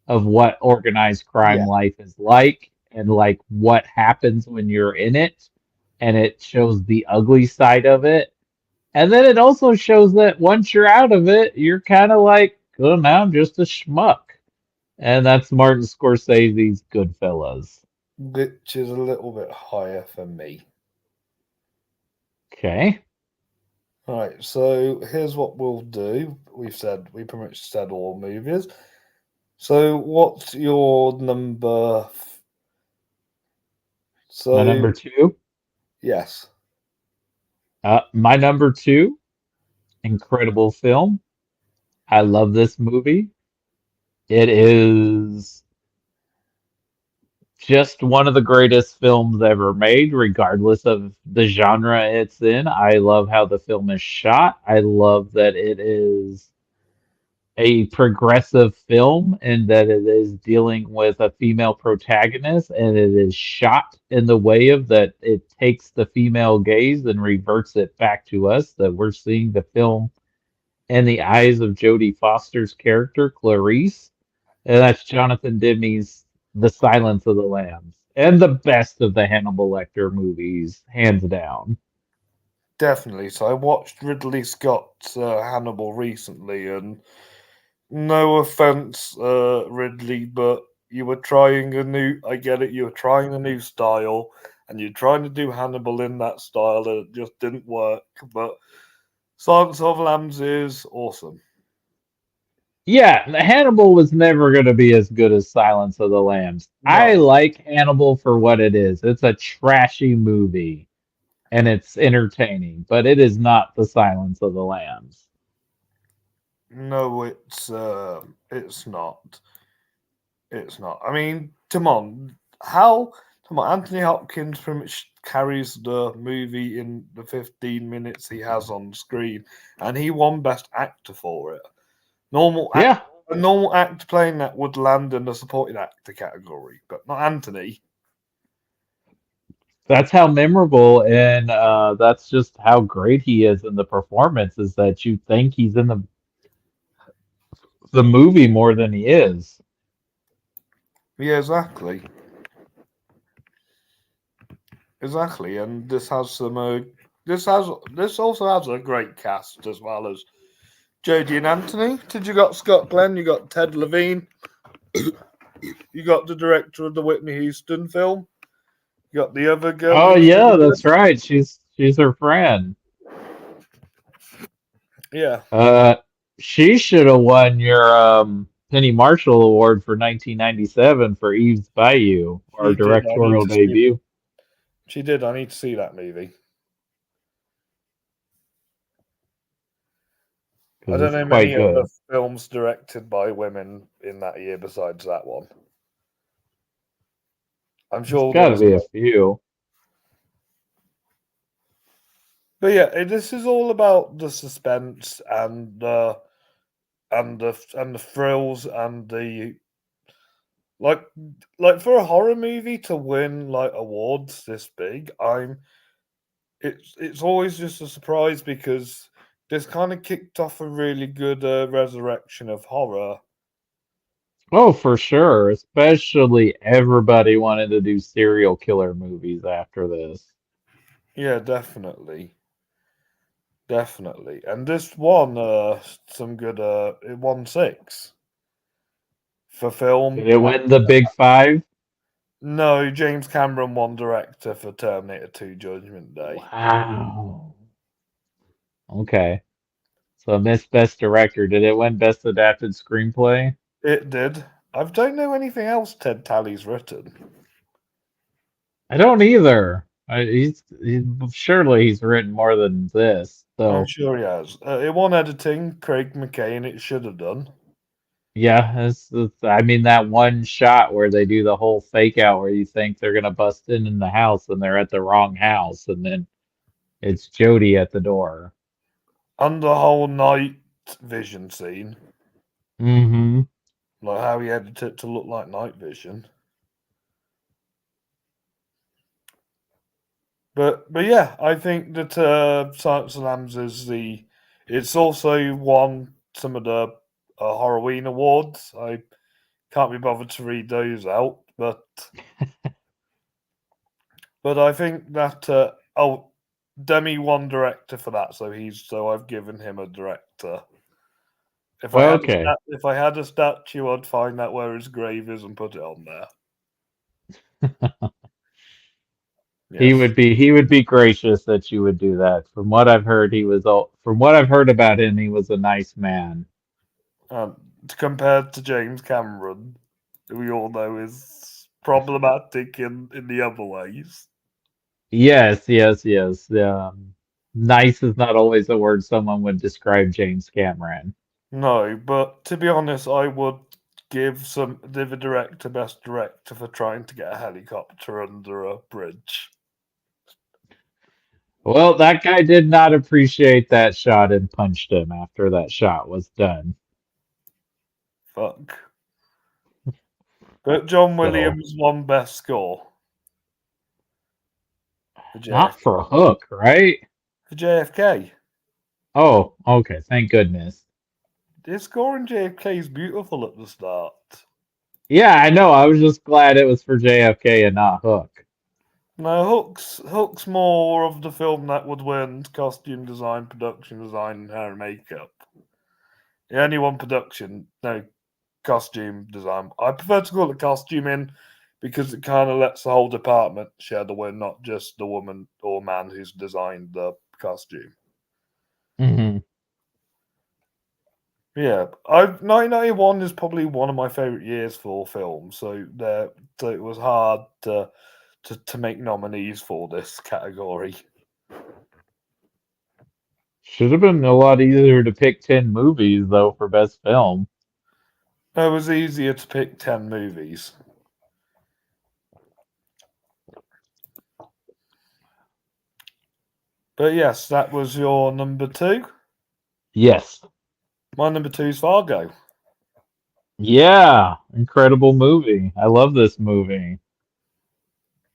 Speaker 2: of what organized crime
Speaker 1: Yeah,
Speaker 2: life is like and like what happens when you're in it. And it shows the ugly side of it. And then it also shows that once you're out of it, you're kind of like, oh, now I'm just a schmuck. And that's Martin Scorsese's Goodfellas.
Speaker 1: which is a little bit higher for me.
Speaker 2: Okay.
Speaker 1: Right, so here's what we'll do. We pretty much said all movies. So what's your number?
Speaker 2: My number
Speaker 1: So
Speaker 2: two.
Speaker 1: yes,
Speaker 2: My number two, incredible film. I love this movie. It is just one of the greatest films ever made, regardless of the genre it's in. I love how the film is shot. I love that it is a progressive film and that it is dealing with a female protagonist and it is shot in the way of that it takes the female gaze and reverts it back to us, that we're seeing the film in the eyes of Jodie Foster's character, Clarice. And that's Jonathan Demme's The Silence of the Lambs. And the best of the Hannibal Lecter movies, hands down.
Speaker 1: definitely. So I watched Ridley Scott's Hannibal recently, and no offense, Ridley, but you were trying a new. I get it. You were trying a new style, and you're trying to do Hannibal in that style, and it just didn't work. But Silence of Lambs is awesome.
Speaker 2: Yeah, Hannibal was never going to be as good as Silence of the Lambs. I
Speaker 1: No,
Speaker 2: like Hannibal for what it is. It's a trashy movie and it's entertaining, but it is not the Silence of the Lambs.
Speaker 1: no, it's not. It's not. I mean, come on, how? Come on, Anthony Hopkins pretty much carries the movie in the 15 minutes he has on screen, and he won Best Actor for it. Normal act,
Speaker 2: Yeah,
Speaker 1: a normal actor playing that would land in the supporting actor category, but not Anthony.
Speaker 2: that's how memorable and that's just how great he is in the performance is that you think he's in the movie more than he is.
Speaker 1: Yeah, exactly. exactly. And this also has a great cast as well as Jodie and Anthony. Did you got Scott Glenn? You got Ted Levine. You got the director of the Whitney Houston film. You got the other girl
Speaker 2: Oh
Speaker 1: who's
Speaker 2: yeah,
Speaker 1: really
Speaker 2: that's
Speaker 1: good.
Speaker 2: right. She's her friend.
Speaker 1: Yeah,
Speaker 2: Uh, she should have won your Penny Marshall Award for 1997 for Eve's Bayou,
Speaker 1: she
Speaker 2: our
Speaker 1: did. I need
Speaker 2: directorial
Speaker 1: to see.
Speaker 2: debut,
Speaker 1: She did. I need to see that movie. I
Speaker 2: because
Speaker 1: don't
Speaker 2: it's
Speaker 1: know
Speaker 2: quite
Speaker 1: many other
Speaker 2: good.
Speaker 1: films directed by women in that year besides that one. I'm
Speaker 2: There's
Speaker 1: sure
Speaker 2: got to
Speaker 1: there's,
Speaker 2: be a few.
Speaker 1: but yeah, this is all about the suspense and the thrills and the like like for a horror movie to win like awards this big. It's always just a surprise because this kind of kicked off a really good resurrection of horror.
Speaker 2: Oh, for sure. Especially everybody wanted to do serial killer movies after this.
Speaker 1: Yeah, definitely. Definitely. And this won some good it won 6 for
Speaker 2: Did
Speaker 1: film.
Speaker 2: it win the Big Five?
Speaker 1: No, James Cameron won director for Terminator 2 Judgment Day.
Speaker 2: Wow. Okay. So I missed Best Director. Did it win Best Adapted Screenplay?
Speaker 1: It did. I don't know anything else Ted Tally's written.
Speaker 2: I don't either. Surely he's written more than this.
Speaker 1: I'm
Speaker 2: So
Speaker 1: sure he has. It won editing, Craig McCain, it should have done.
Speaker 2: yeah, I mean that one shot where they do the whole fake out where you think they're gonna bust in the house and they're at the wrong house, and then it's Jody at the door.
Speaker 1: And the whole night vision scene,
Speaker 2: Mm-hmm.
Speaker 1: like how he edited it to look like night vision. But yeah, I think that Silence of the Lambs is the. It's also won some of the Halloween awards. I can't be bothered to read those out, but I think that Demi won director for that, so I've given him a director.
Speaker 2: Okay.
Speaker 1: If I had a statue, I'd find out where his grave is and put it on there. Yes.
Speaker 2: He would be gracious that you would do that. From what I've heard, from what I've heard about him, he was a nice man.
Speaker 1: Compared to James Cameron, who we all know is problematic in the other ways.
Speaker 2: Yes. Nice is not always a word someone would describe James Cameron.
Speaker 1: No, but to be honest, I would give a director best director for trying to get a helicopter under a bridge.
Speaker 2: Well, that guy did not appreciate that shot and punched him after that shot was done.
Speaker 1: Fuck. But John
Speaker 2: So,
Speaker 1: Williams won best score for
Speaker 2: not
Speaker 1: JFK.
Speaker 2: for Hook, right?
Speaker 1: For JFK.
Speaker 2: Oh, okay. Thank goodness.
Speaker 1: His score in JFK is beautiful at the start.
Speaker 2: Yeah, I know. I was just glad it was for JFK and not Hook.
Speaker 1: No, Hook's more of the film that would win costume design, production design, and hair and makeup. The only one production, no costume design. I prefer to call it costuming because it kind of lets the whole department share the win, not just the woman or man who's designed the costume.
Speaker 2: Hmm.
Speaker 1: Yeah, I 1991 is probably one of my favorite years for film, so it was hard to make nominees for this category.
Speaker 2: Should have been a lot easier to pick 10 movies, though, for best film.
Speaker 1: It was easier to pick 10 movies. But yes, that was your number 2.
Speaker 2: Yes.
Speaker 1: My number 2 is Fargo.
Speaker 2: Yeah. Incredible movie. I love this movie.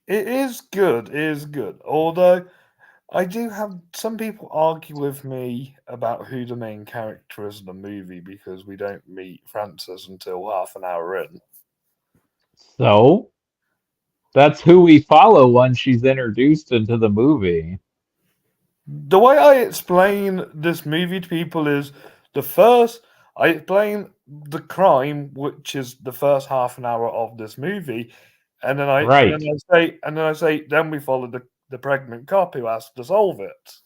Speaker 1: It is good. It is good. Although I do have some people argue with me about who the main character is in the movie because we don't meet Francis until half an hour in.
Speaker 2: So, That's who we follow once she's introduced into the movie.
Speaker 1: The way I explain this movie to people is the first I explain the crime, which is the first half an hour of this movie,
Speaker 2: Right.
Speaker 1: and then I say then we follow the pregnant cop who has to solve it.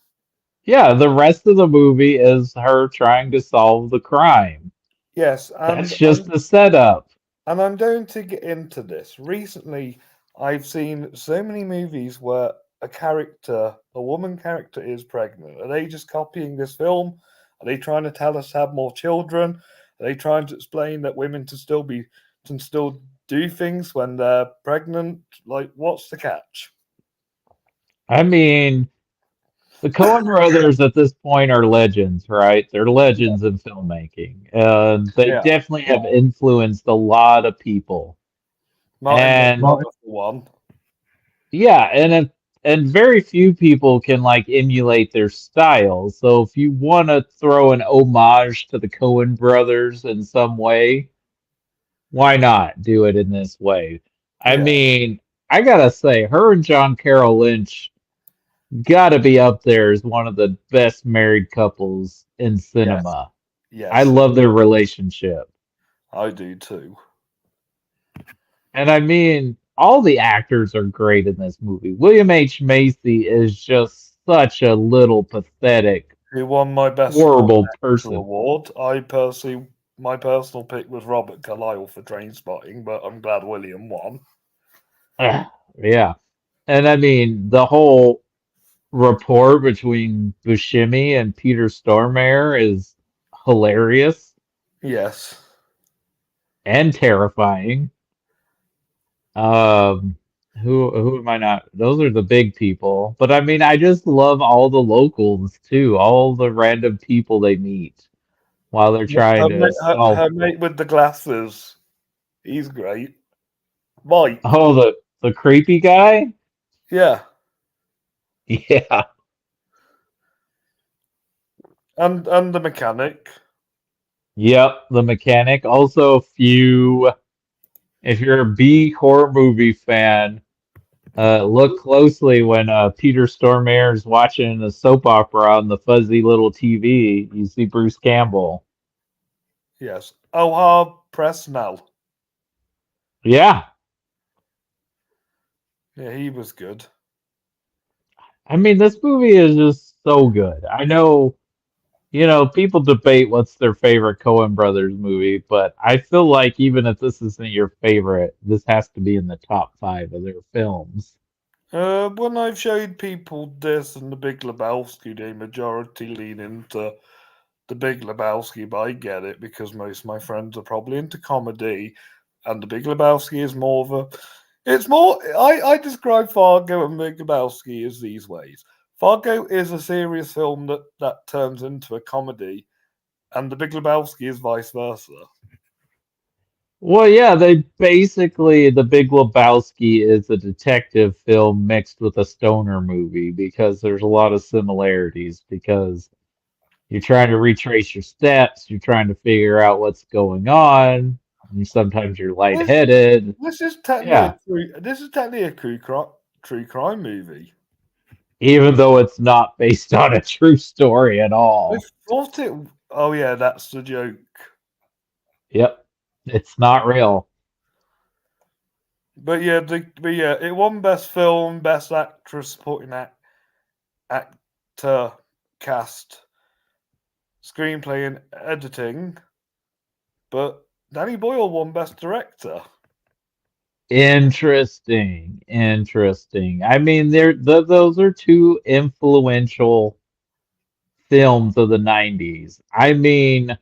Speaker 2: Yeah, the rest of the movie is her trying to solve the crime.
Speaker 1: Yes,
Speaker 2: That's just the setup.
Speaker 1: and I'm going to get into this. Recently, I've seen so many movies where a woman character is pregnant. Are they just copying this film? Are they trying to tell us to have more children? Are they trying to explain that women can still do things when they're pregnant? Like, what's the catch?
Speaker 2: I mean, the Coen brothers at this point are legends, right? They're
Speaker 1: Yeah,
Speaker 2: legends in filmmaking. They
Speaker 1: yeah.
Speaker 2: definitely have influenced a lot of people.
Speaker 1: Martin
Speaker 2: And
Speaker 1: McDonagh for one.
Speaker 2: yeah, and very few people can like emulate their style. So if you want to throw an homage to the Coen brothers in some way, why not do it in this way? I
Speaker 1: Yeah,
Speaker 2: mean, I gotta say, her and John Carroll Lynch gotta be up there as one of the best married couples in
Speaker 1: yes,
Speaker 2: cinema. I
Speaker 1: yes.
Speaker 2: love their relationship.
Speaker 1: I do too.
Speaker 2: And I mean, all the actors are great in this movie. William H. Macy is just such a little pathetic,
Speaker 1: Who won my Best Supporting
Speaker 2: horrible
Speaker 1: Actor
Speaker 2: person.
Speaker 1: award? My personal pick was Robert Carlyle for Trainspotting, but I'm glad William won.
Speaker 2: Ugh, yeah. And I mean, the whole rapport between Buscemi and Peter Stormare is hilarious
Speaker 1: Yes,
Speaker 2: and terrifying. Um, who am I not? Those are the big people. But I mean, I just love all the locals too, all the random people they meet while they're trying to solve.
Speaker 1: her mate with the glasses. He's great. Mike.
Speaker 2: Oh, the creepy guy?
Speaker 1: Yeah,
Speaker 2: Yeah.
Speaker 1: and the mechanic.
Speaker 2: Yep, the mechanic. Also, if you're a B horror movie fan, look closely when Peter Stormare is watching the soap opera on the fuzzy little TV. You see Bruce Campbell.
Speaker 1: Yes. Ohar Presnell.
Speaker 2: Yeah,
Speaker 1: Yeah, he was good.
Speaker 2: I mean, this movie is just so good. I know, people debate what's their favorite Coen Brothers movie, but I feel like even if this isn't your favorite, this has to be in the top five of their films.
Speaker 1: When I've showed people this and the Big Lebowski, they majority lean into the Big Lebowski, but I get it because most of my friends are probably into comedy, and the Big Lebowski is more of a. It's more. I describe Fargo and Big Lebowski as these ways. Fargo is a serious film that turns into a comedy, and the Big Lebowski is vice versa.
Speaker 2: Well, yeah, they basically, The Big Lebowski is a detective film mixed with a stoner movie because there's a lot of similarities because you're trying to retrace your steps, you're trying to figure out what's going on, and sometimes you're
Speaker 1: This
Speaker 2: lightheaded.
Speaker 1: this is technically
Speaker 2: Yeah,
Speaker 1: a true crime movie.
Speaker 2: even though it's not based on a true story at
Speaker 1: I
Speaker 2: all.
Speaker 1: thought it. Oh yeah, that's the joke.
Speaker 2: Yep, it's not real.
Speaker 1: But yeah, it won Best Film, Best Actress, Supporting Actor, Cast, Screenplay, and Editing. But Danny Boyle won Best Director.
Speaker 2: Interesting, interesting. I mean, those are two influential films of the 90s. I mean,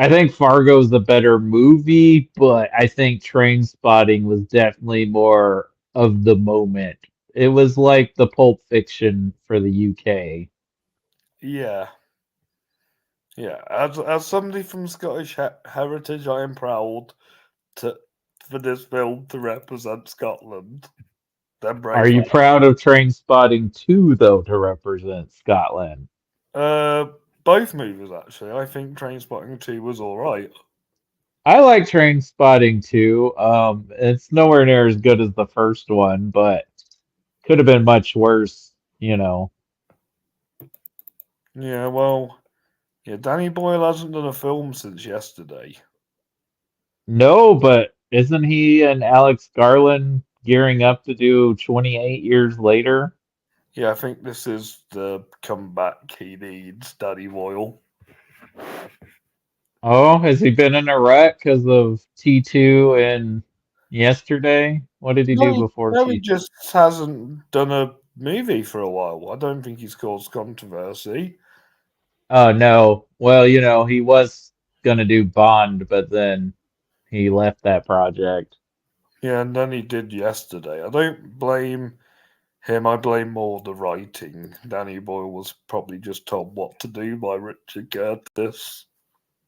Speaker 2: I think Fargo's the better movie, but I think Train Spotting was definitely more of the moment. It was like the Pulp Fiction for the UK.
Speaker 1: Yeah, yeah. As somebody from Scottish heritage, I am proud to for this film to represent Scotland. Then
Speaker 2: Are
Speaker 1: brave.
Speaker 2: you proud of Train Spotting 2, though, to represent Scotland?
Speaker 1: Uh, both movies actually. I think Trainspotting 2 was all right.
Speaker 2: I like Train Spotting too. It's nowhere near as good as the first one, but could have been much worse, you know.
Speaker 1: Yeah, well, yeah, Danny Boyle hasn't done a film since yesterday.
Speaker 2: No, but isn't he and Alex Garland gearing up to do 28 years later?
Speaker 1: Yeah, I think this is the comeback he needs, Danny Boyle.
Speaker 2: Oh, has he been in a rut because of T2 and yesterday? What did he do before
Speaker 1: No, he
Speaker 2: T2?
Speaker 1: just hasn't done a movie for a while. I don't think he's caused controversy.
Speaker 2: Oh no. Well, he was gonna do Bond, but then he left that project.
Speaker 1: Yeah, and then he did yesterday. I don't blame him. I blame more the writing. Danny Boyle was probably just told what to do by Richard Curtis.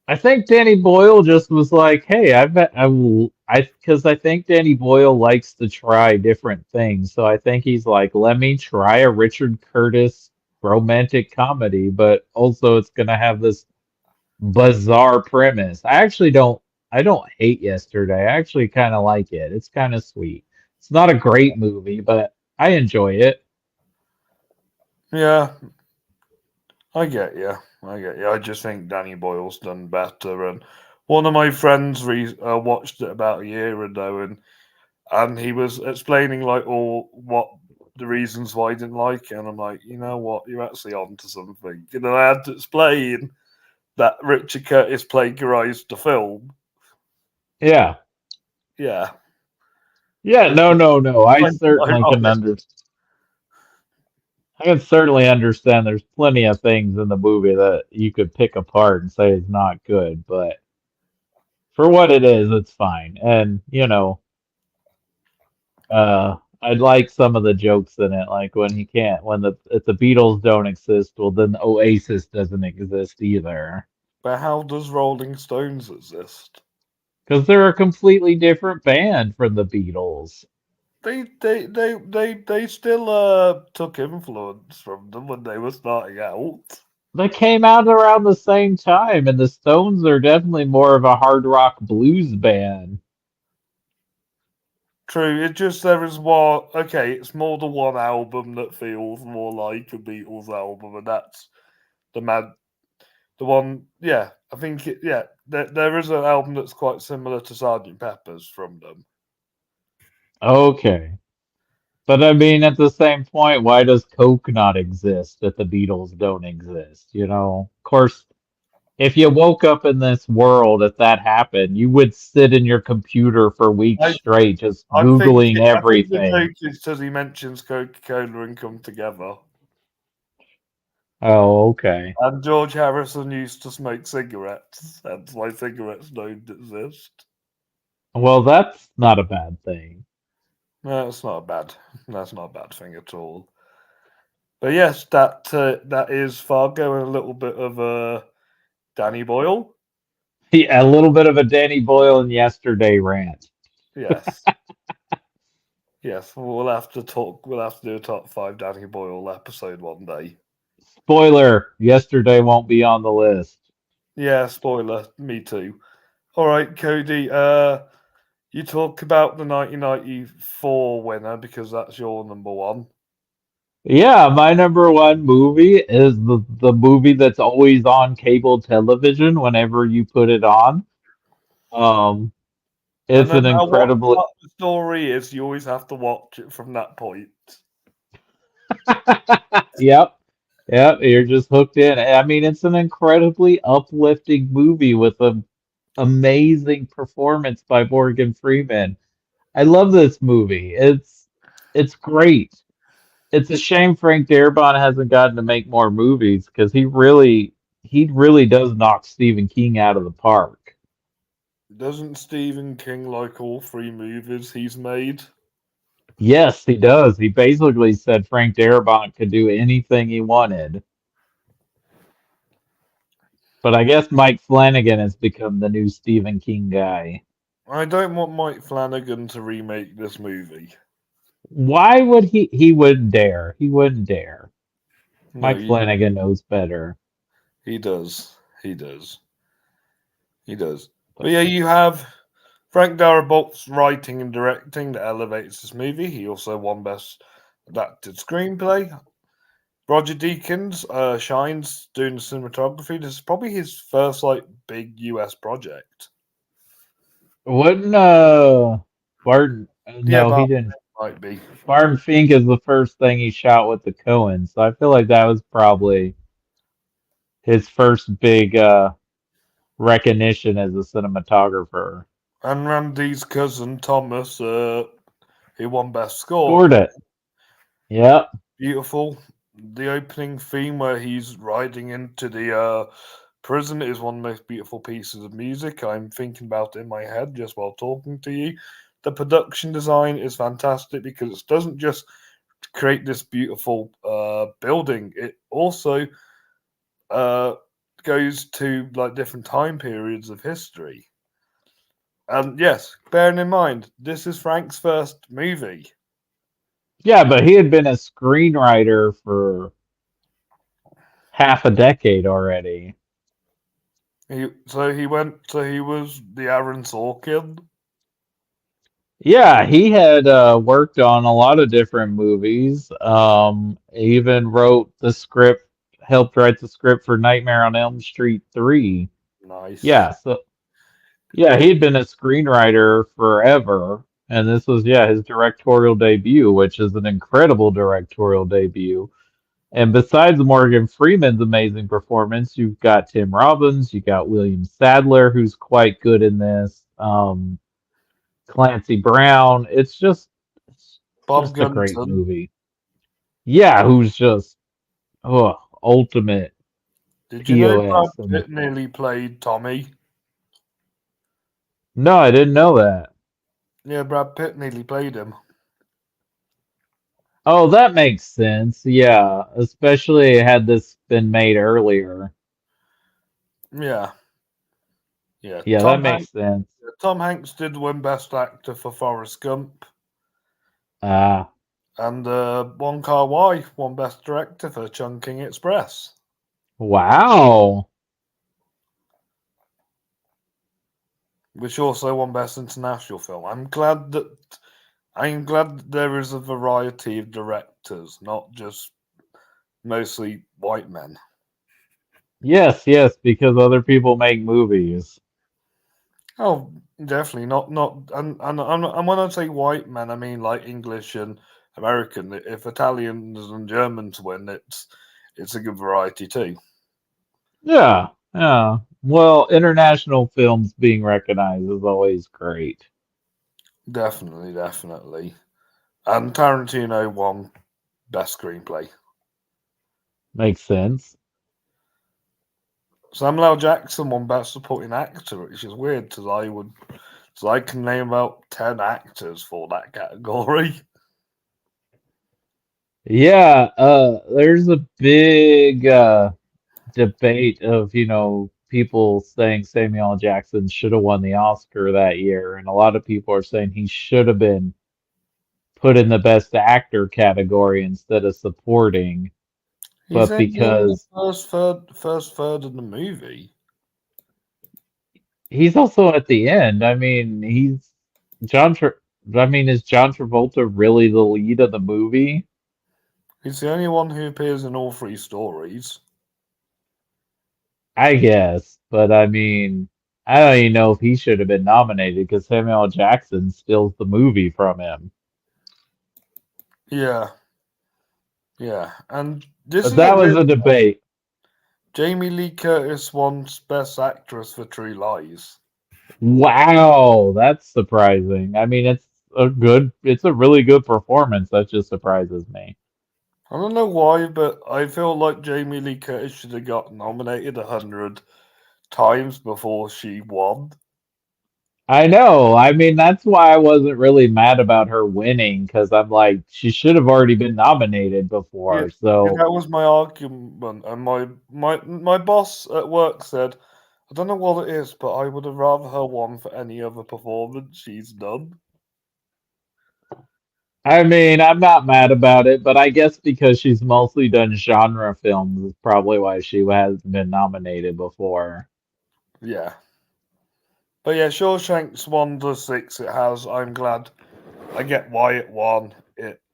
Speaker 2: I think Danny Boyle just was like, "Hey, because I think Danny Boyle likes to try different things. So I think he's like, let me try a Richard Curtis romantic comedy, but also it's gonna have this bizarre premise. I don't hate Yesterday. I actually kind of like it. It's kind of sweet. It's not a great movie, but I enjoy it.
Speaker 1: Yeah, I get you. I get you. I just think Danny Boyle's done better. And one of my friends watched it about a year ago, and he was explaining like all what the reasons why he didn't like it. And I'm like, you know what, you're actually onto something. I had to explain that Richard Curtis plagiarized the film.
Speaker 2: Yeah.
Speaker 1: Yeah,
Speaker 2: Yeah,
Speaker 1: which
Speaker 2: no,
Speaker 1: is
Speaker 2: no, no.
Speaker 1: kind of ironic.
Speaker 2: I can certainly understand there's plenty of things in the movie that you could pick apart and say is not good, but for what it is, it's fine. And, I like some of the jokes in it, like when he can't, when if the Beatles don't exist, well, then Oasis doesn't exist either.
Speaker 1: But how does Rolling Stones exist?
Speaker 2: Because they're a completely different band from the Beatles.
Speaker 1: They still took influence from them when they were starting out.
Speaker 2: They came out around the same time, and the Stones are definitely more of a hard rock blues band.
Speaker 1: True, it just there is one. Okay, it's more the one album that feels more like a Beatles album, and that's the mad, the one. Yeah, I think there is an album that's quite similar to Sergeant Pepper's from them.
Speaker 2: Okay. But I mean, at the same point, why does Coke not exist if the Beatles don't exist? Of course, if you woke up in this world, if that happened, you would sit in your computer for weeks
Speaker 1: I
Speaker 2: straight just
Speaker 1: I think
Speaker 2: Googling
Speaker 1: the
Speaker 2: everything.
Speaker 1: joke is because he mentions Coca Cola and Come Together,
Speaker 2: Oh, okay.
Speaker 1: and George Harrison used to smoke cigarettes. That's why cigarettes don't exist.
Speaker 2: Well, that's not a bad thing.
Speaker 1: No, it's not a bad. That's not a bad thing at all. But yes, that is Fargo and a little bit of Danny Boyle.
Speaker 2: Yeah, a little bit of a Danny Boyle and Yesterday rant.
Speaker 1: Yes, yes. We'll have to talk. We'll have to do a top five Danny Boyle episode one day.
Speaker 2: Spoiler, Yesterday won't be on the list.
Speaker 1: Yeah, spoiler. Me too. All right, Cody. You talk about the 1994 winner because that's your number one.
Speaker 2: Yeah, my number one movie is the movie that's always on cable television whenever you put it on. Um,
Speaker 1: And
Speaker 2: it's
Speaker 1: no
Speaker 2: an
Speaker 1: matter
Speaker 2: incredibly
Speaker 1: what the story is, you always have to watch it from that point.
Speaker 2: Yep. Yep, you're just hooked in. I mean, it's an incredibly uplifting movie with an amazing performance by Morgan Freeman. I love this movie. It's great. It's a shame Frank Darabont hasn't gotten to make more movies because he really does knock Stephen King out of the park.
Speaker 1: Doesn't Stephen King like all three movies he's made?
Speaker 2: Yes, he does. He basically said Frank Darabont could do anything he wanted. But I guess Mike Flanagan has become the new Stephen King guy.
Speaker 1: I don't want Mike Flanagan to remake this movie.
Speaker 2: Why would he? He wouldn't dare. He wouldn't dare.
Speaker 1: No,
Speaker 2: Mike Flanagan knows better.
Speaker 1: he does. He does. He does. But yeah, you have Frank Darabolt's writing and directing that elevates this movie. He also won Best Adapted Screenplay. Roger Deakins shines doing the cinematography. This is probably his first like big US project.
Speaker 2: Wouldn't Barton?
Speaker 1: Yeah,
Speaker 2: No, he
Speaker 1: but
Speaker 2: didn't.
Speaker 1: might be.
Speaker 2: Barton Fink is the first thing he shot with the Coens, so I feel like that was probably his first big recognition as a cinematographer.
Speaker 1: And Randy's cousin Thomas, he won Best Score.
Speaker 2: Scored it. Yep.
Speaker 1: Beautiful. The opening theme where he's riding into the prison is one of the most beautiful pieces of music. I'm thinking about it in my head just while talking to you. The production design is fantastic because it doesn't just create this beautiful building, it also uh, goes to like different time periods of history. And yes, bearing in mind, this is Frank's first movie.
Speaker 2: Yeah, but he had been a screenwriter for half a decade already.
Speaker 1: So he was the Aaron Sorkin.
Speaker 2: Yeah, he had worked on a lot of different movies. Even wrote the script, helped write the script for Nightmare on Elm Street 3.
Speaker 1: Nice.
Speaker 2: Yeah, so yeah, he'd been a screenwriter forever, and this was his directorial debut, which is an incredible directorial debut. And besides Morgan Freeman's amazing performance, you've got Tim Robbins, you got William Sadler, who's quite good in this. Clancy Brown. It's
Speaker 1: Bob
Speaker 2: just a great
Speaker 1: Gunton.
Speaker 2: movie. Yeah, who's just ultimate
Speaker 1: Did you know Brad
Speaker 2: POS. And
Speaker 1: Pitt nearly played Tommy?
Speaker 2: no, I didn't know that.
Speaker 1: Yeah, Brad Pitt nearly played him.
Speaker 2: Oh, that makes sense. Yeah, especially had this been made earlier.
Speaker 1: Yeah, yeah.
Speaker 2: Yeah, that makes sense.
Speaker 1: Tom Hanks did win Best Actor for Forrest Gump,
Speaker 2: Ah,
Speaker 1: and Wong Kar Wai won Best Director for Chungking Express,
Speaker 2: wow.
Speaker 1: which also won Best International Film. I'm glad that there is a variety of directors, not just mostly white men.
Speaker 2: Yes, yes, because other people make movies.
Speaker 1: Oh, definitely not. And when I say white men, I mean like English and American. If Italians and Germans win, it's a good variety too.
Speaker 2: Yeah, yeah. Well, international films being recognized is always great.
Speaker 1: Definitely, definitely. And Tarantino won Best Screenplay.
Speaker 2: Makes sense.
Speaker 1: Samuel L. Jackson won Best Supporting Actor, which is weird because I can name about 10 actors for that category.
Speaker 2: Yeah, there's a big debate of, people saying Samuel L. Jackson should have won the Oscar that year, and a lot of people are saying he should have been put in the Best Actor category instead of supporting,
Speaker 1: He's
Speaker 2: but
Speaker 1: only in the
Speaker 2: because
Speaker 1: first third of the movie.
Speaker 2: he's also at the end. I mean, John Tra I mean, is John Travolta really the lead of the movie?
Speaker 1: He's the only one who appears in all three stories.
Speaker 2: I guess, but I mean, I don't even know if he should have been nominated because Samuel L. Jackson steals the movie from him.
Speaker 1: Yeah, yeah. And this
Speaker 2: But
Speaker 1: is a
Speaker 2: that was
Speaker 1: weird
Speaker 2: a
Speaker 1: one.
Speaker 2: debate.
Speaker 1: Jamie Lee Curtis won Best Actress for True Lies.
Speaker 2: Wow, that's surprising. I mean, it's a really good performance. That just surprises me.
Speaker 1: I don't know why, but I feel like Jamie Lee Curtis should have got nominated 100 times before she won.
Speaker 2: I know. I mean, that's why I wasn't really mad about her winning because I'm like, she should have already been nominated
Speaker 1: Yeah,
Speaker 2: before.
Speaker 1: yeah,
Speaker 2: So
Speaker 1: that was my argument, and my boss at work said, "I don't know what it is, but I would have rather her won for any other performance she's done."
Speaker 2: I mean, I'm not mad about it, but I guess because she's mostly done genre films is probably why she hasn't been nominated before.
Speaker 1: Yeah, But yeah, Shawshank's 1 to 6. It has. I'm glad. I get why it won.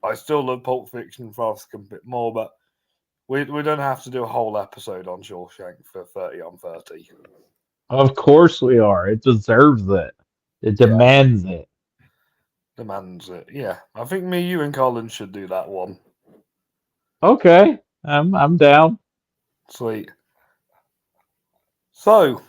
Speaker 1: I still love Pulp Fiction and Forrest Gump a bit more, but we don't have to do a whole episode on Shawshank for 30 on 30.
Speaker 2: Of course we are. It deserves it. It
Speaker 1: Yeah,
Speaker 2: demands it.
Speaker 1: demands it. Yeah, I think me, you, and Colin should do that one.
Speaker 2: Okay, I'm down.
Speaker 1: Sweet. So,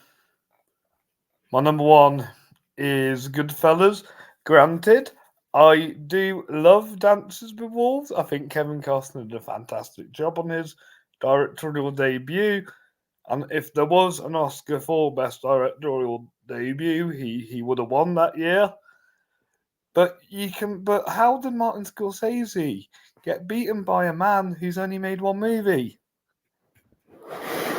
Speaker 1: my number one is Goodfellas. Granted, I do love Dances with Wolves. I think Kevin Costner did a fantastic job on his directorial debut. And if there was an Oscar for Best Directorial Debut, he would have won that year. But how did Martin Scorsese get beaten by a man who's only made one movie?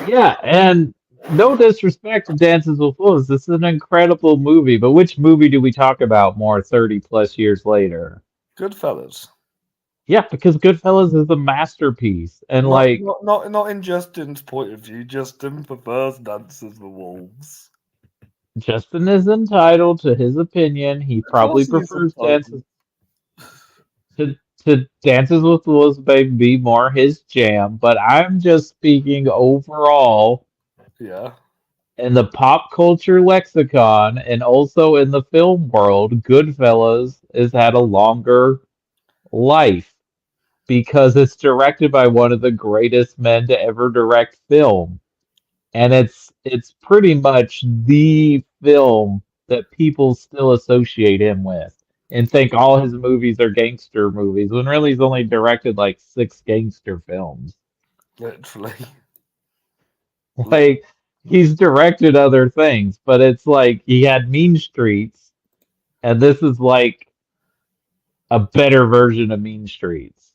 Speaker 2: Yeah, and no disrespect to Dances with Wolves. This is an incredible movie, but which movie do we talk about more 30 plus years later?
Speaker 1: Goodfellas.
Speaker 2: Yeah, because Goodfellas is a masterpiece. And
Speaker 1: Not
Speaker 2: like
Speaker 1: not not not in Justin's point of view. Justin prefers Dances with Wolves.
Speaker 2: Justin is entitled to his opinion. He
Speaker 1: Of course
Speaker 2: probably
Speaker 1: he is
Speaker 2: prefers
Speaker 1: entitled.
Speaker 2: to Dances with Wolves baby be more his jam, but I'm just speaking overall
Speaker 1: Yeah.
Speaker 2: in the pop culture lexicon and also in the film world. Goodfellas has had a longer life because it's directed by one of the greatest men to ever direct film. And it's pretty much the film that people still associate him with and think all his movies are gangster movies when really he's only directed like six gangster films.
Speaker 1: Literally.
Speaker 2: Like he's directed other things, but it's like he had Mean Streets, and this is like a better version of Mean Streets.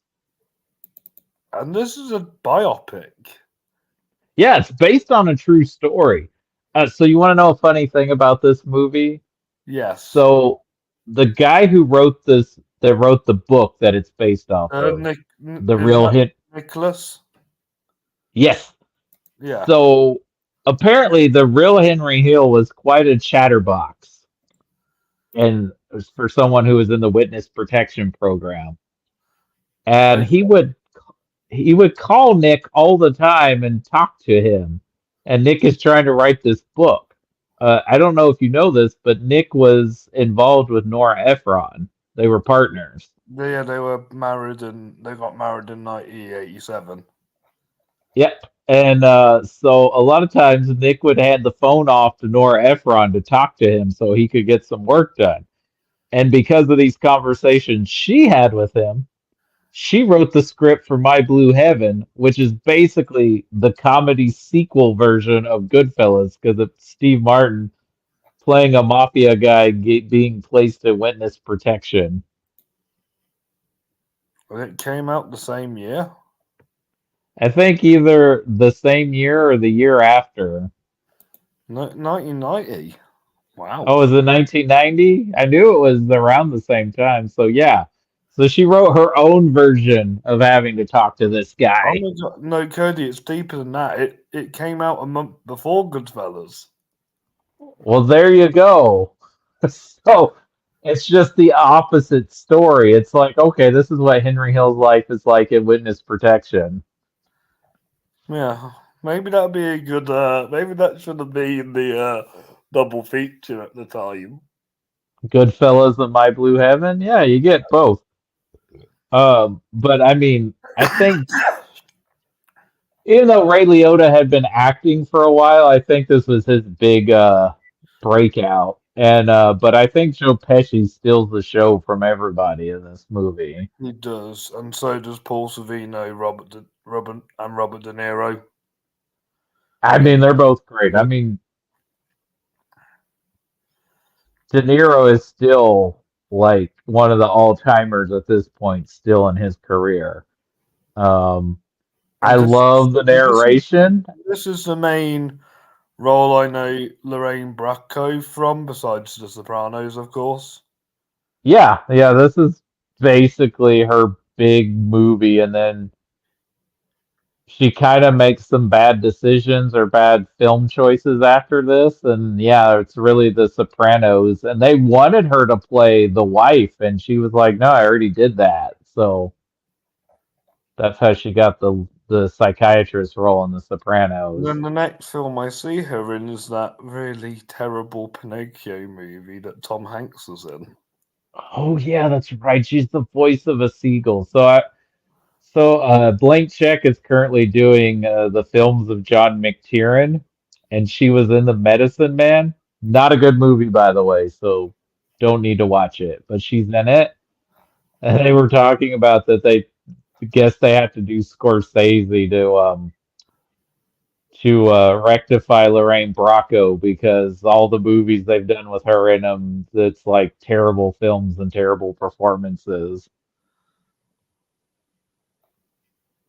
Speaker 1: And this is a biopic.
Speaker 2: Yeah, it's based on a true story. So you want to know a funny thing about this movie?
Speaker 1: Yes.
Speaker 2: So the guy who wrote this, that wrote the book that it's based off of, the
Speaker 1: Is
Speaker 2: real
Speaker 1: that
Speaker 2: hit.
Speaker 1: Nicholas?
Speaker 2: Yes.
Speaker 1: Yeah.
Speaker 2: So apparently, the real Henry Hill was quite a chatterbox, and for someone who was in the witness protection program, and
Speaker 1: Okay.
Speaker 2: he would call Nick all the time and talk to him, and Nick is trying to write this book. I don't know if you know this, but Nick was involved with Nora Ephron. They were partners.
Speaker 1: Yeah, they were married and they got married in 1987.
Speaker 2: Yep. And so a lot of times Nick would hand the phone off to Nora Ephron to talk to him so he could get some work done. And because of these conversations she had with him, she wrote the script for My Blue Heaven, which is basically the comedy sequel version of Goodfellas because it's Steve Martin playing a mafia guy being placed in witness protection.
Speaker 1: And it came out the same year.
Speaker 2: I think either the same year or the year after.
Speaker 1: No, 1990. Wow.
Speaker 2: Oh, was it 1990? I knew it was around the same time. So yeah. So she wrote her own version of having to talk to this
Speaker 1: Oh
Speaker 2: guy.
Speaker 1: my god. No, Cody, it's deeper than that. It came out a month before Goodfellas.
Speaker 2: Well, there you go. So it's just the opposite story. It's like, okay, this is what Henry Hill's life is like in witness protection.
Speaker 1: Yeah. Maybe that'd be a good maybe that should have been the double feature at the time.
Speaker 2: Goodfellas and My Blue Heaven. Yeah, you get both. But I mean, I think even though Ray Liotta had been acting for a while, I think this was his big breakout. And but I think Joe Pesci steals the show from everybody in this movie.
Speaker 1: He does, and so does Paul Savino, Robert De Niro.
Speaker 2: I mean, they're both great. I mean, De Niro is still like one of the all timers at this point, still in his career. Um, I
Speaker 1: And
Speaker 2: love the narration.
Speaker 1: this is the main role I know Lorraine Bracco from, besides The Sopranos, of course.
Speaker 2: Yeah, yeah, this is basically her big movie, and then she kind of makes some bad decisions or bad film choices after this, and yeah, it's really The Sopranos. And they wanted her to play the wife, and she was like, "No, I already did that." So that's how she got the psychiatrist role in The
Speaker 1: And
Speaker 2: Sopranos.
Speaker 1: then the next film I see her in is that really terrible Pinocchio movie that Tom Hanks was in.
Speaker 2: Oh yeah, that's right. She's the voice of a seagull. Blank Check is currently doing the films of John McTiernan, and she was in The Medicine Man. Not a good movie, by the way, so don't need to watch it. But she's in it, and they were talking about that they guess they have to do Scorsese to rectify Lorraine Bracco because all the movies they've done with her in them, it's like terrible films and terrible performances.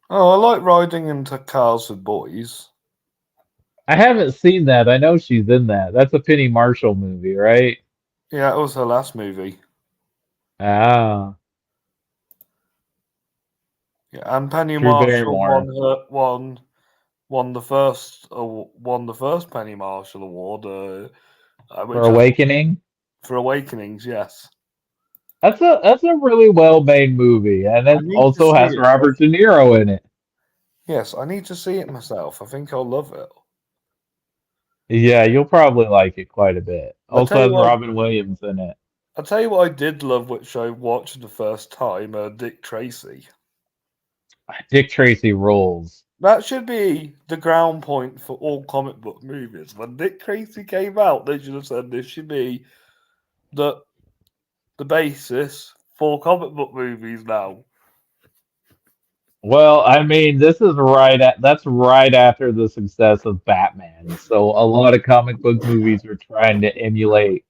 Speaker 1: Oh, I like riding into cars with boys.
Speaker 2: I haven't seen that. I know she's in that. That's a Penny Marshall movie, right?
Speaker 1: Yeah, it was her last movie.
Speaker 2: Ah,
Speaker 1: Yeah, and Penny
Speaker 2: Drew
Speaker 1: Marshall
Speaker 2: Barrymore.
Speaker 1: won the first Penny Marshall award,
Speaker 2: For
Speaker 1: which I think
Speaker 2: Awakening.
Speaker 1: for Awakenings. Yes,
Speaker 2: That's a really well made movie, and
Speaker 1: I
Speaker 2: it
Speaker 1: need to
Speaker 2: also
Speaker 1: see
Speaker 2: has
Speaker 1: it.
Speaker 2: Robert De Niro in it.
Speaker 1: Yes, I need to see it myself. I think I'll love it.
Speaker 2: Yeah, you'll probably like it quite a bit.
Speaker 1: I tell
Speaker 2: Also
Speaker 1: you
Speaker 2: has
Speaker 1: what,
Speaker 2: Robin Williams in it.
Speaker 1: I did love, which I watched the first time. Dick Tracy.
Speaker 2: Dick Tracy rules.
Speaker 1: That should be the ground point for all comic book movies. When Dick Tracy came out, they should have said this should be the the basis for comic book movies now.
Speaker 2: Well, I mean, that's right after the success of Batman. So a lot of comic book movies are trying to emulate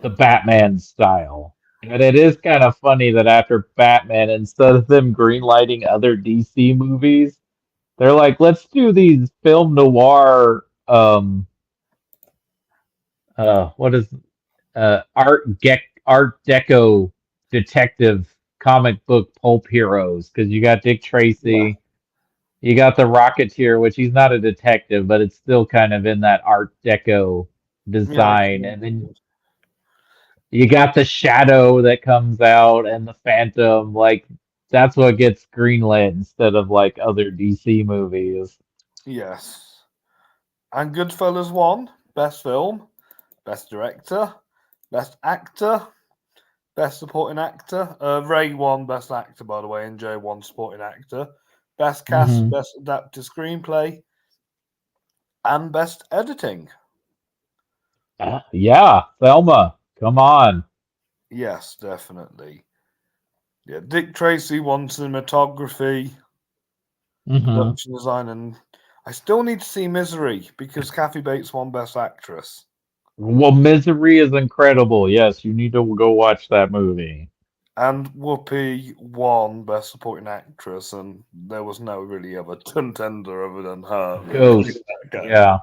Speaker 2: the Batman style. And it is kind of funny that after Batman, instead of them greenlighting other DC movies, they're like, let's do these film noir, what is Art Deco detective comic book pulp heroes because you got Dick
Speaker 1: Yeah,
Speaker 2: Tracy, you got the Rocketeer, which he's not a detective, but it's still kind of in that Art Deco
Speaker 1: yeah, I
Speaker 2: design,
Speaker 1: see.
Speaker 2: and then you got the Shadow that comes out and the Phantom. Like that's what gets greenlit instead of like other DC movies.
Speaker 1: Yes. And Goodfellas won Best Film, Best Director, Best Actor, Best Supporting Actor. Ray won Best Actor, by the way, and Joe won Supporting Actor. Best Cast,
Speaker 2: Hmm.
Speaker 1: Best Adapted Screenplay, and Best Editing.
Speaker 2: Yeah, Thelma, come on.
Speaker 1: Yes, definitely. Yeah, Dick Tracy won cinematography,
Speaker 2: Hmm.
Speaker 1: production design, and I still need to see Misery because Kathy Bates won Best Actress.
Speaker 2: Well, Misery is incredible. Yes, you need to go watch that movie.
Speaker 1: And Whoopi won Best Supporting Actress, and there was no really other contender other than her, really.
Speaker 2: Ghost.
Speaker 1: Okay.
Speaker 2: Yeah,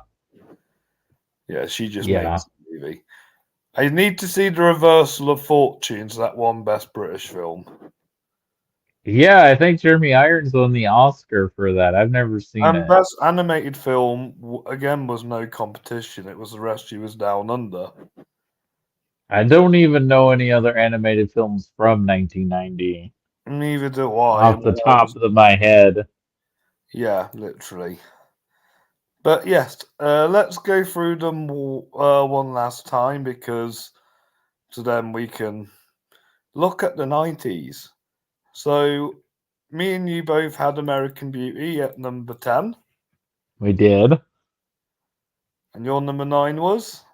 Speaker 1: Yeah, she just made
Speaker 2: yeah.
Speaker 1: the movie. I need to see the reversal of fortunes, that one Best British film.
Speaker 2: Yeah, I think Jeremy Irons won the Oscar for that. I've never seen
Speaker 1: And
Speaker 2: it.
Speaker 1: Best Animated Film, again, was no competition. It was The Rescue Was Down Under.
Speaker 2: I don't even know any other animated films from 1990
Speaker 1: Neither do I.
Speaker 2: off
Speaker 1: And
Speaker 2: the
Speaker 1: then I
Speaker 2: top
Speaker 1: was,
Speaker 2: of my head.
Speaker 1: yeah, literally. But yes, let's go through them one last time because so then we can look at the 90s. So, me and you both had American Beauty at number 10,
Speaker 2: We did.
Speaker 1: and your number 9 was?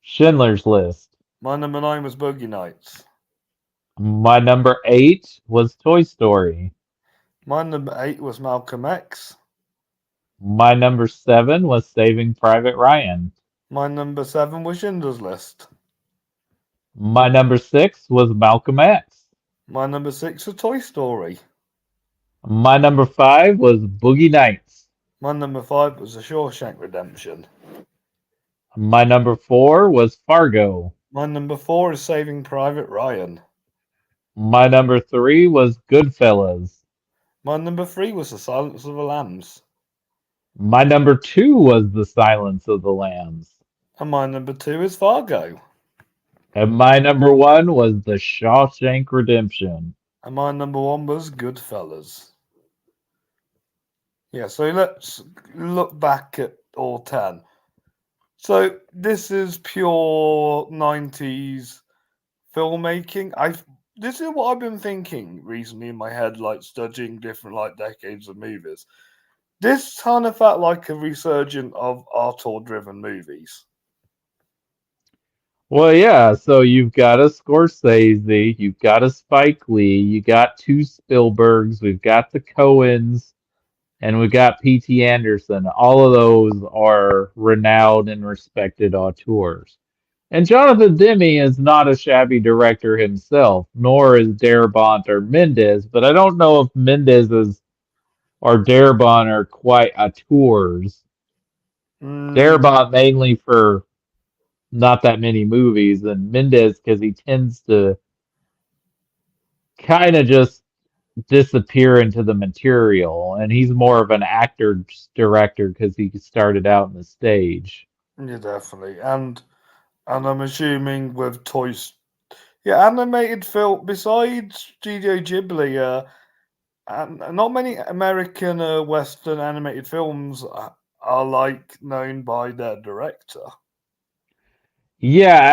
Speaker 2: Schindler's List.
Speaker 1: My number 9 was Boogie Nights.
Speaker 2: My number 8 was Toy Story.
Speaker 1: My number 8 was Malcolm X.
Speaker 2: My number 7 was Saving Private Ryan.
Speaker 1: My number 7 was Schindler's List.
Speaker 2: My number 6 was Malcolm X.
Speaker 1: My number 6 was Toy Story.
Speaker 2: My number 5 was Boogie Nights.
Speaker 1: My number 5 was The Shawshank Redemption.
Speaker 2: My number 4 was Fargo.
Speaker 1: My number 4 is Saving Private Ryan.
Speaker 2: My number 3 was Goodfellas.
Speaker 1: My number three was The Silence of the Lambs.
Speaker 2: My number two was The Silence of the Lambs.
Speaker 1: And my number two is Fargo.
Speaker 2: And my number one was The Shawshank Redemption.
Speaker 1: And my number one was Goodfellas. Yeah, so let's look back at all 10. So this is pure 90s filmmaking. This is what I've been thinking recently in my head, like studying different like decades of movies. This kind of felt like a resurgence of auteur-driven movies.
Speaker 2: Well, yeah, so you've got a Scorsese, you've got a Spike Lee, you got two Spielbergs, we've got the Coens, and we've got P.T. Anderson. All of those are renowned and respected auteurs. And Jonathan Demme is not a shabby director himself, nor is Darabont or Mendes, but I don't know if Mendes is or Darabont are quite auteurs.
Speaker 1: Mm,
Speaker 2: Darabont mainly for not that many movies, and Mendes because he tends to kind of just disappear into the material, and he's more of an actor director because he started out in the stage.
Speaker 1: yeah, definitely. And I'm assuming with yeah, animated film besides Studio Ghibli, and not many American Western animated films are like known by their director
Speaker 2: Yeah,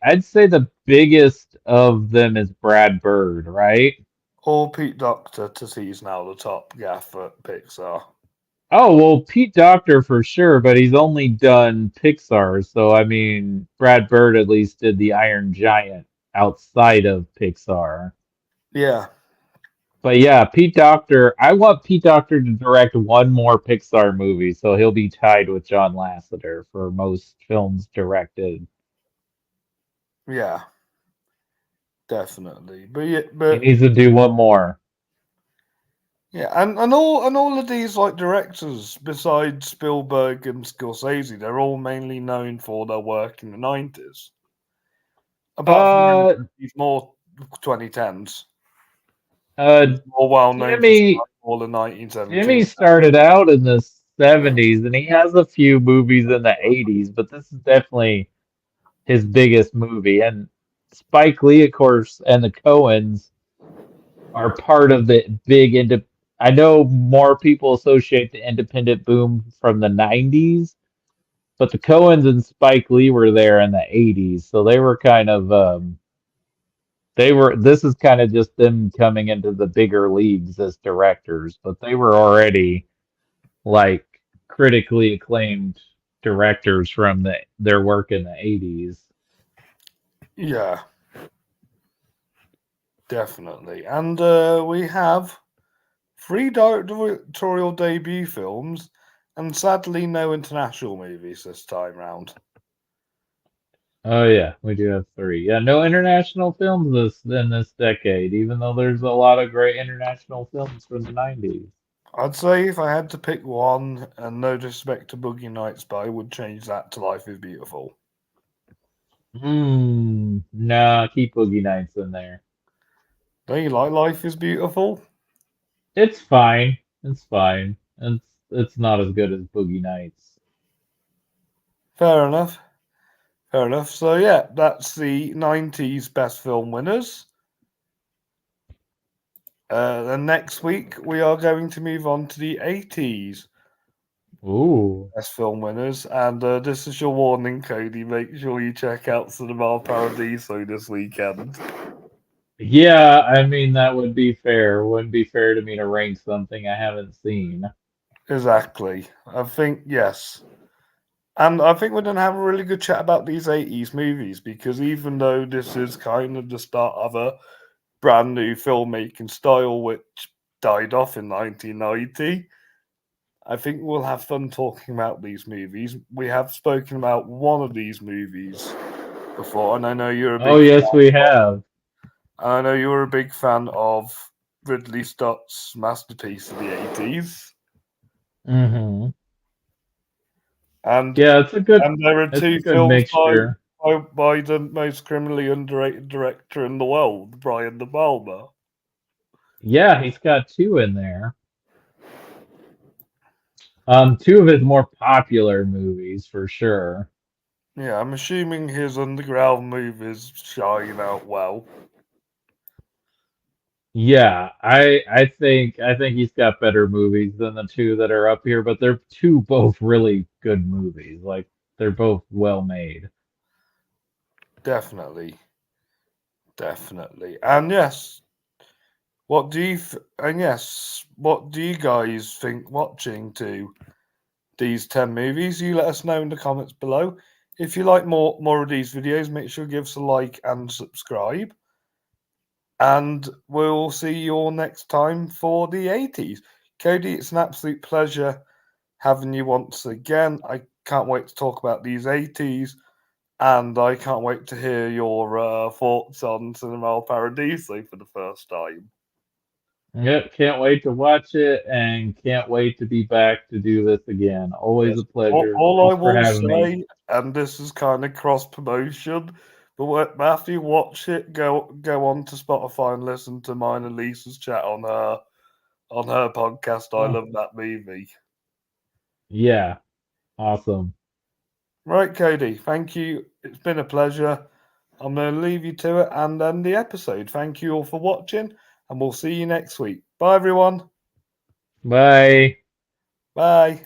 Speaker 2: I'd say the biggest of them is Brad Bird, right?
Speaker 1: or Pete Docter to see he's now the top gaff at Pixar.
Speaker 2: Oh, well, Pete Docter for sure, but he's only done Pixar, so I mean, Brad Bird at least did the Iron Giant outside of Pixar.
Speaker 1: Yeah,
Speaker 2: But yeah, Pete Docter, I want Pete Docter to direct one more Pixar movie, so he'll be tied with John Lasseter for most films directed.
Speaker 1: yeah, definitely.
Speaker 2: He
Speaker 1: But
Speaker 2: needs to do one more.
Speaker 1: yeah, and all of these like directors besides Spielberg and Scorsese, they're all mainly known for their work in the 90s. Apart from
Speaker 2: Uh,
Speaker 1: these more 2010s,
Speaker 2: uh,
Speaker 1: he's more well known for
Speaker 2: Jimmy,
Speaker 1: stuff all the
Speaker 2: Jimmy
Speaker 1: 1970s.
Speaker 2: started out in the 70s and he has a few movies in the 80s, but this is definitely his biggest movie. And Spike Lee, of course, and the Coens are part of the big I know more people associate the independent boom from the 90s, but the Coens and Spike Lee were there in the 80s, so they were kind of this is kind of just them coming into the bigger leagues as directors, but they were already like critically acclaimed directors from their work in the 80s.
Speaker 1: Yeah, definitely. And we have three directorial debut films, and sadly, no international movies this time round.
Speaker 2: Oh yeah, we do have three. Yeah, no international films in this decade, even though there's a lot of great international films from the 90s.
Speaker 1: I'd say if I had to pick one, and no disrespect to Boogie Nights, but I would change that to Life is Beautiful.
Speaker 2: Nah, keep Boogie Nights in there.
Speaker 1: Don't you like Life is Beautiful?
Speaker 2: It's fine. It's fine. It's not as good as Boogie Nights.
Speaker 1: Fair enough. Fair enough. So yeah, that's the 90s best film winners. Then next week we are going to move on to the 80s
Speaker 2: Ooh.
Speaker 1: best film winners, and this is your warning, Cody. Make sure you check out Cinema Paradiso this weekend.
Speaker 2: Yeah, I mean that would be fair. Wouldn't be fair to me to rank something I haven't seen.
Speaker 1: Exactly. I think yes. And I think we're going to have a really good chat about these 80s movies because even though this is kind of the start of a brand new filmmaking style which died off in 1990, I think we'll have fun talking about these movies. We have spoken about one of these movies before, and I know you're a
Speaker 2: Oh
Speaker 1: big
Speaker 2: yes, we have.
Speaker 1: I know you were a big fan of Ridley Scott's masterpiece of the 80s.
Speaker 2: Hmm.
Speaker 1: And
Speaker 2: Yeah,
Speaker 1: and there are
Speaker 2: it's a
Speaker 1: two
Speaker 2: good
Speaker 1: films
Speaker 2: mixture.
Speaker 1: by the most criminally underrated director in the world, Brian De Palma.
Speaker 2: Yeah, he's got two in there. Two of his more popular movies for sure.
Speaker 1: Yeah, I'm assuming his underground movies shine out well.
Speaker 2: Yeah, I think he's got better movies than the two that are up here, but they're two both really good movies. Like they're both well made.
Speaker 1: Definitely, definitely. And yes, what do you and yes, what do you guys think watching to these 10 movies? You let us know in the comments below. If you like more of these videos, make sure you give us a like and subscribe. And we'll see you all next time for the 80s. Cody, it's an absolute pleasure having you once again. I can't wait to talk about these 80s, and I can't wait to hear your thoughts on Cinema Paradiso for the first time.
Speaker 2: Yep, can't wait to watch it and can't wait to be back to do this again. Always
Speaker 1: Yes.
Speaker 2: a pleasure.
Speaker 1: All I
Speaker 2: Thanks for
Speaker 1: will
Speaker 2: having me.
Speaker 1: say, and this is kind of cross promotion, but after you watch it, go on to Spotify and listen to mine and Lisa's chat on her podcast. I
Speaker 2: Oh,
Speaker 1: love that movie.
Speaker 2: yeah, awesome.
Speaker 1: Right, Cody. Thank you. It's been a pleasure. I'm going to leave you to it and end the episode. Thank you all for watching, and we'll see you next week. Bye, everyone.
Speaker 2: Bye.
Speaker 1: Bye.